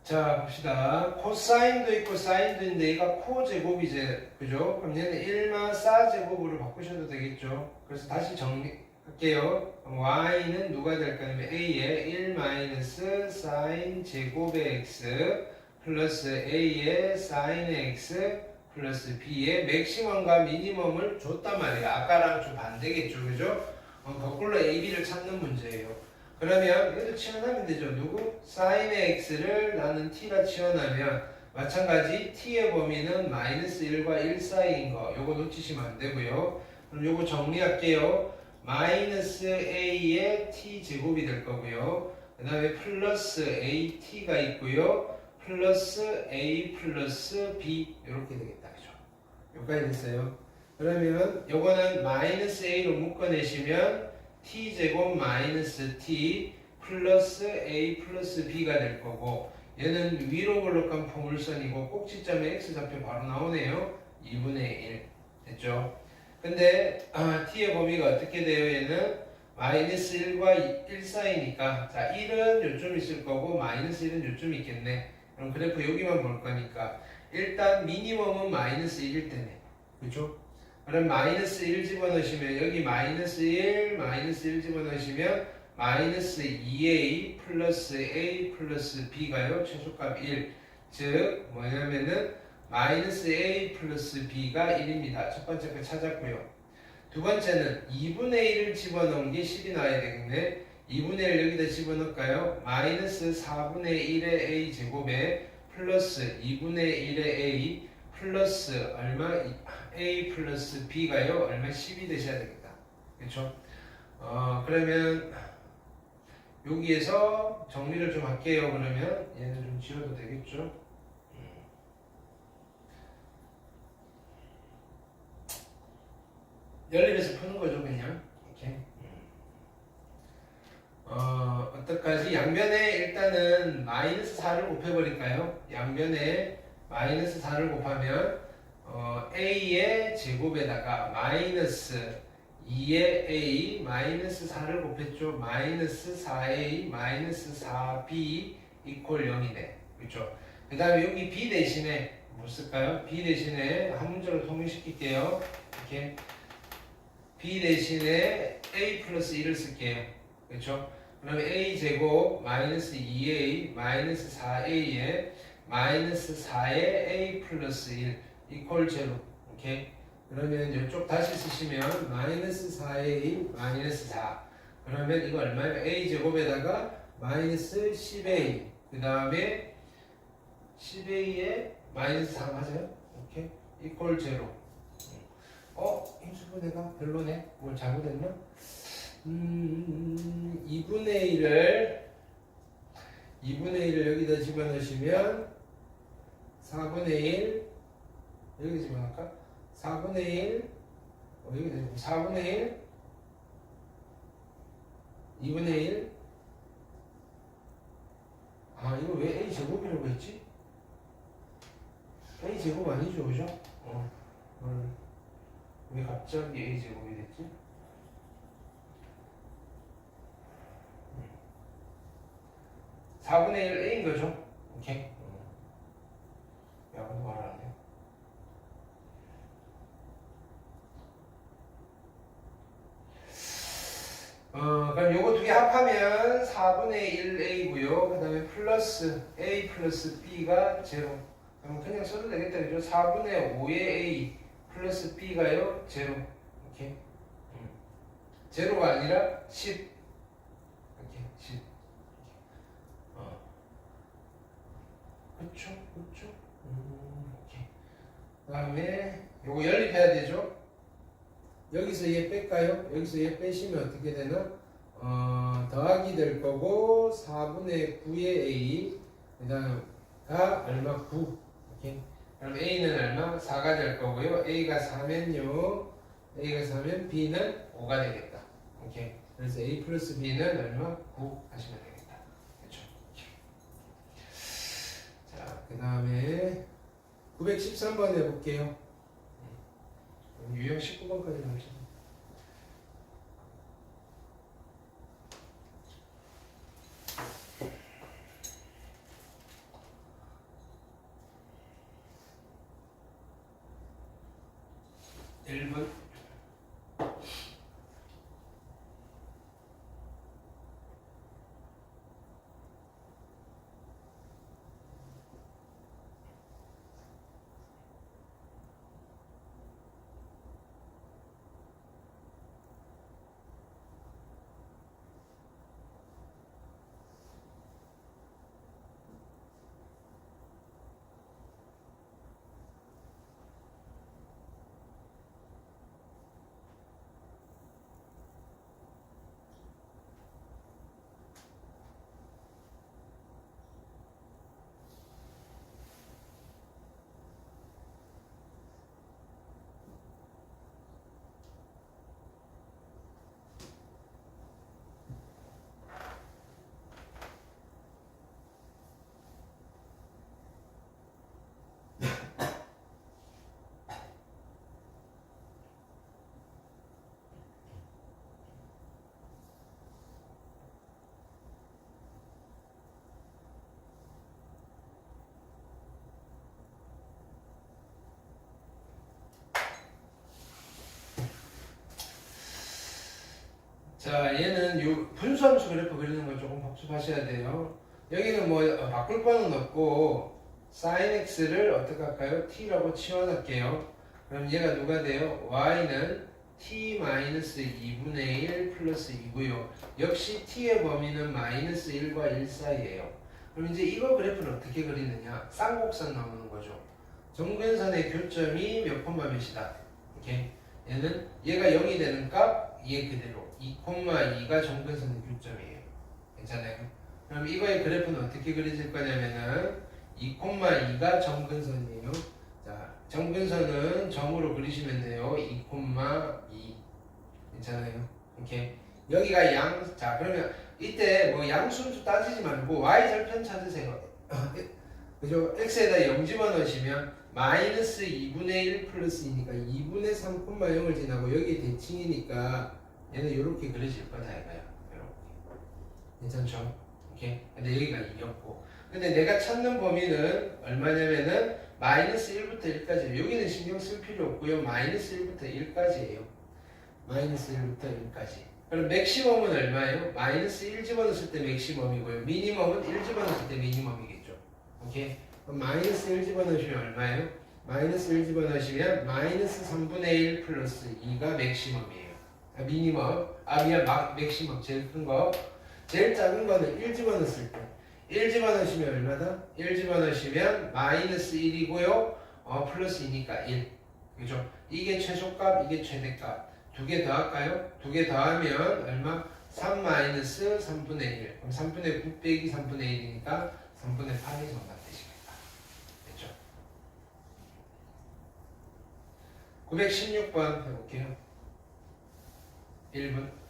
자, 봅시다. 코사인도 있고 사인도 있는데 얘가 코 제곱이제, 그죠? 그럼 얘는 1마 사 제곱으로 바꾸셔도 되겠죠. 그래서 다시 정리할게요. y는 누가 될까 하면 a의 1 마이너스 사인 제곱의 x 플러스 a의 사인의 x 플러스 b의 맥시멈과 미니멈을 줬단 말이에요. 아까랑 좀 반대겠죠, 그죠? 거꾸로 a, b를 찾는 문제예요. 그러면 얘도 치환하면 되죠. 누구? 사인의 x를 나는 t라 치환하면 마찬가지 t의 범위는 마이너스 1과 1 사이인 거. 요거 놓치시면 안 되고요. 그럼 요거 정리할게요. 마이너스 a의 t 제곱이 될 거고요. 그 다음에 플러스 at가 있고요. 플러스 A 플러스 B 이렇게 되겠다. 그죠? 여기까지 됐어요. 그러면 요거는 마이너스 A로 묶어내시면 T제곱 마이너스 T 플러스 A 플러스 B가 될 거고 얘는 위로 볼록한 포물선이고 꼭지점에 X좌표 바로 나오네요. 2분의 1 됐죠? 근데 T의 범위가 어떻게 돼요? 얘는 마이너스 1과 1 사이니까 자 1은 요쯤 있을 거고 마이너스 1은 요쯤 있겠네. 그럼 그래프 여기만 볼 거니까 일단 미니멈은 마이너스 1일 때네. 그렇죠? 그럼 마이너스 1 집어넣으시면 여기 마이너스 1 집어넣으시면 마이너스 2a 플러스 a 플러스 b가요. 최소값 1. 즉 뭐냐면은 마이너스 a 플러스 b가 1입니다. 첫 번째 거 찾았고요. 두 번째는 2분의 1을 집어넣은 게 10이 나와야 되겠네. 2분의 1 여기다 집어넣을까요? 마이너스 4분의 1의 a 제곱에 플러스 2분의 1의 a 플러스 얼마? a 플러스 b가요? 얼마? 10이 되셔야 되겠다. 그렇죠? 그러면 여기에서 정리를 좀 할게요. 그러면 얘는 좀 지워도 되겠죠? 연립에서 푸는 거죠, 그냥. 이렇게. 어떡하지? 양변에 일단은 마이너스 4를 곱해버릴까요? 양변에 마이너스 4를 곱하면 a의 제곱에다가 마이너스 2의 a 마이너스 4를 곱했죠. 마이너스 4a 마이너스 4b 이퀄 0이네. 그렇죠? 그 다음에 여기 b 대신에 뭐 쓸까요? b 대신에 한 문자로 통일시킬게요. 이렇게 b 대신에 a 플러스 1을 쓸게요. 그렇죠? 그러면 a 제곱 마이너스 2a 마이너스 4a에 마이너스 4의 a 플러스 1 이퀄 제로. 오케이? 그러면 이쪽 다시 쓰시면 마이너스 4a 마이너스 4 그러면 이거 얼마예요? a 제곱에다가 마이너스 10a 그 다음에 10a에 마이너스 4 맞아요? 오케이? 이퀄 제로. 인수분 내가 별로네. 뭘 잘못했나? 2분의 1을 여기다 집어넣으시면 4분의 1 여기 집어넣을까? 4분의 1 여기 4분의 1 2분의 1 이거 왜 a 제곱이라고 했지? a 제곱 아니죠, 그죠? 왜 갑자기 a 제곱이 됐지? 음. 4분의 1 a인 거죠? 오케이. 야근도 말을 안 해요. 그럼 요거 두 개 합하면 4분의 1a고요. 그 다음에 플러스 a 플러스 b가 제로. 그럼 그냥 써도 되겠다, 그죠? 4분의 5의 a 플러스 b가요? 제로. 이렇게. 제로가 아니라 10. 이렇게 10. 그쵸? 이렇게. 그 다음에 요거 연립해야 되죠? 여기서 얘 뺄까요? 여기서 얘 빼시면 어떻게 되나? 더하기 될 거고 4분의 9의 a 그 다음가 얼마? 9. 이렇게. 그럼 a는 얼마? 4가 될 거고요. a가 4면요. a가 4면 b는 5가 되겠다. 오케이. 그래서 a 플러스 b는 얼마? 9 하시면 되겠다. 그렇죠? 자, 그 다음에 913번 해볼게요. 유형 19번까지 나오시죠. 자, 얘는 요 분수함수 그래프 그리는 거 조금 복습하셔야 돼요. 여기는 뭐 바꿀 거는 없고 sin x를 어떻게 할까요? t라고 치워놓을게요. 그럼 얘가 누가 돼요? y는 t-2분의 1 플러스 2고요. 역시 t의 범위는 마이너스 1과 1 사이에요. 그럼 이제 이거 그래프는 어떻게 그리느냐? 쌍곡선 나오는 거죠. 정근선의 교점이 몇 콤마 몇이다. 이렇게 얘는 얘가 0이 되는 값 얘 그대로 2,2가 정근선의 교점이에요. 괜찮아요? 그럼 이거의 그래프는 어떻게 그려질 거냐면은 2,2가 정근선이에요. 자, 정근선은 점으로 그리시면 돼요. 2,2 괜찮아요? 이렇게 여기가 양, 자 그러면 이때 뭐 양순수 따지지 말고 y절편 찾으세요. 그죠? x에다 0 집어넣으시면 마이너스 2분의 1 플러스 2니까 2분의 3,0을 지나고 여기 대칭이니까 얘는 이렇게 그려질 거다 이거야. 이렇게. 괜찮죠? 이렇게. 근데 여기가 2였고. 근데 내가 찾는 범위는 얼마냐면은 마이너스 1부터 1까지. 여기는 신경 쓸 필요 없고요. 마이너스 1부터 1까지예요. 마이너스 1부터 1까지. 그럼 맥시멈은 얼마예요? 마이너스 1 집어넣었을 때 맥시멈이고요. 미니멈은 1 집어넣었을 때 미니멈이겠죠. 오케이? 그럼 마이너스 1 집어넣으시면 얼마예요? 마이너스 1 집어넣으시면 마이너스 3분의 1 플러스 2가 맥시멈이에요. 미니멈. 맥시멈. 제일 큰 거. 제일 작은 거는 1 집어넣었을 때. 1 집어넣으시면 얼마다? 1 집어넣으시면 마이너스 1이고요. 플러스 2니까 1. 그죠? 이게 최소값, 이게 최대값. 두 개 더할까요? 두 개 더하면 얼마? 3 마이너스 3분의 1. 그럼 3분의 9 빼기 3분의 1이니까 3분의 8이 정답 되시겠다. 됐죠? 916번 해볼게요. 1분.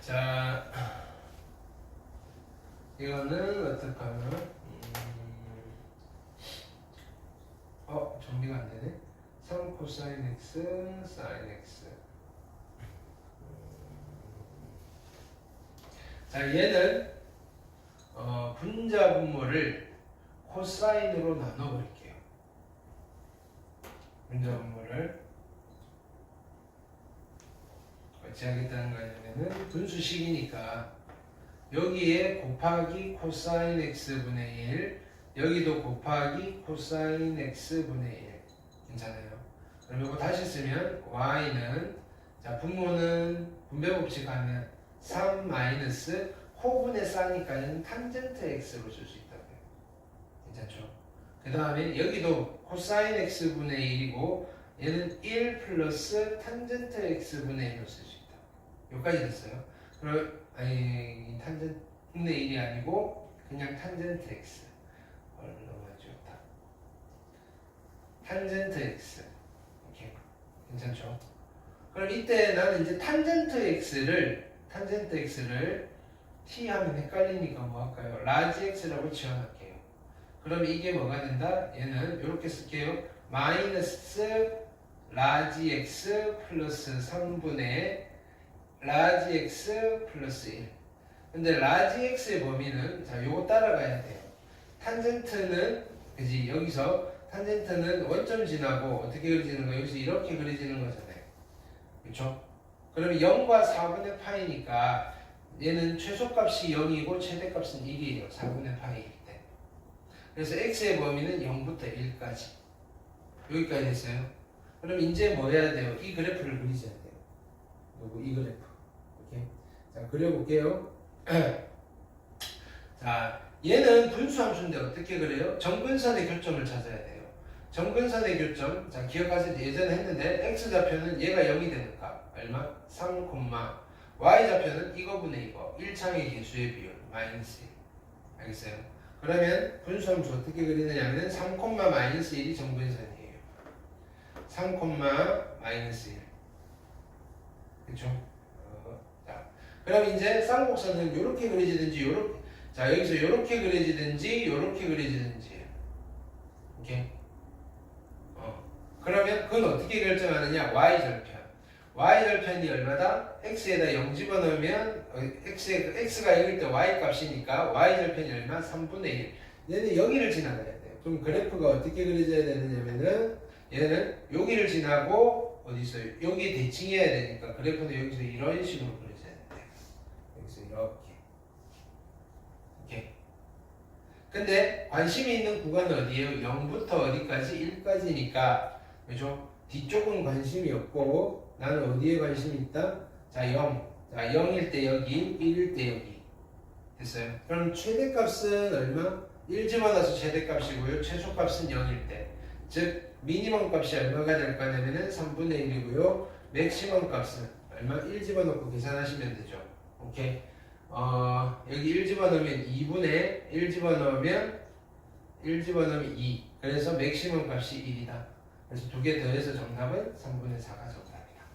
자, 이거는 어떻게 하면 정리가 안 되네. 3 코사인 x 사인 x. 자, 얘는 분자분모를 코사인으로 나눠버릴게요. 분자분모를 어찌 하겠다는 거냐면은 분수식이니까 여기에 곱하기 코사인 x분의 1, 여기도 곱하기 코사인 x분의 1. 괜찮아요? 그럼 이거 다시 쓰면 y는, 자, 분모는 분배법칙 하면 3 마이너스 호분의 싸니까는 탄젠트 x로 쓸 수 있다고요. 괜찮죠? 그 다음에 여기도 코사인 x분의 1이고 얘는 1 플러스 탄젠트 x분의 1로 쓸 수 있다. 여기까지 됐어요. 그럼 탄젠트 1이 아니고 그냥 탄젠트 x. 넘어가죠. 탄젠트 x. 이렇게. 괜찮죠? 그럼 이때 나는 이제 탄젠트 x를 t 하면 헷갈리니까 뭐 할까요? 라지 x라고 지어놨게요. 그럼 이게 뭐가 된다? 얘는 이렇게 쓸게요. 마이너스 라지 x 플러스 3분의 라지 x 플러스 1. 근데 라지 x의 범위는 자 요거 따라가야 돼요. 탄젠트는 그지 여기서 탄젠트는 원점 지나고 어떻게 그려지는 거 여기서 이렇게 그려지는 거잖아요. 그렇죠? 그러면 0과 4분의 파이니까 얘는 최소값이 0이고 최대값은 1이에요. 4분의 파이일 때. 그래서 x의 범위는 0부터 1까지. 여기까지 됐어요. 그럼 이제 뭐 해야 돼요? 이 그래프를 그리셔야 돼요. 요거 이 그래프. 이렇게. 자, 그려볼게요. 자, 얘는 분수함수인데 어떻게 그래요? 정근선의 교점을 찾아야 돼요. 정근선의 교점. 자, 기억하세요. 예전에 했는데 x좌표는 얘가 0이 되니까 얼마? 3, y좌표는 이거분의 이거 1창의 개수의 비율 마이너스 1. 알겠어요? 그러면 분수함수 어떻게 그리느냐면 3, 마이너스 1이 정근선이에요. 3, 마이너스 1. 그쵸? 자, 그럼 이제 쌍곡선은 이렇게 그려지든지 요렇게, 자 여기서 이렇게 그려지든지 이렇게 그려지든지. 오케이? 그러면 그건 어떻게 결정하느냐? y절편. y절편이 얼마다? x에다 0 집어넣으면 x가 0일 때 y 값이니까 y절편이 얼마? 3분의 1. 얘는 여기를 지나가야 돼요. 그럼 그래프가 어떻게 그려져야 되느냐면은 얘는 여기를 지나고 어디 있어요? 여기 대칭해야 되니까 그래프는 여기서 이런 식으로 그려져야 돼요. 여기서 이렇게. 이렇게. 근데 관심이 있는 구간은 어디예요? 0부터 어디까지? 1까지니까 그죠? 뒤쪽은 관심이 없고 나는 어디에 관심이 있다? 자 0. 자 0일 때 여기 1일 때 여기 됐어요? 그럼 최대값은 얼마? 1 집어넣어서 최대값이고요. 최소값은 0일 때. 즉 미니멈 값이 얼마가 될 거냐면은 3분의 1이고요. 맥시멈 값은 얼마? 1 집어넣고 계산하시면 되죠. 오케이. 여기 1 집어넣으면 2분의 1 집어넣으면 2. 그래서 맥시멈 값이 1이다. 그래서 두 개 더해서 정답은 3분의 4가 정답이다.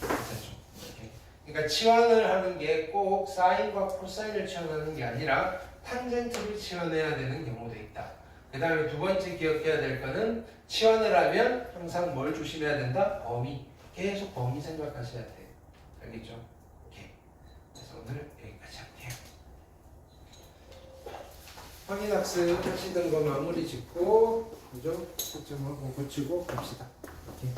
됐죠? 오케이. 그러니까 치환을 하는 게 꼭 사인과 코사인을 치환하는 게 아니라 탄젠트를 치환해야 되는 경우도 있다. 그 다음에 두 번째 기억해야 될 거는 치환을 하면 항상 뭘 조심해야 된다? 범위. 계속 범위 생각하셔야 돼요. 알겠죠? 오케이. 그래서 오늘 여기까지 할게요. 확인학습 하시던 거 마무리 짓고 그죠? 초점하고 고치고 갑시다. 오케이.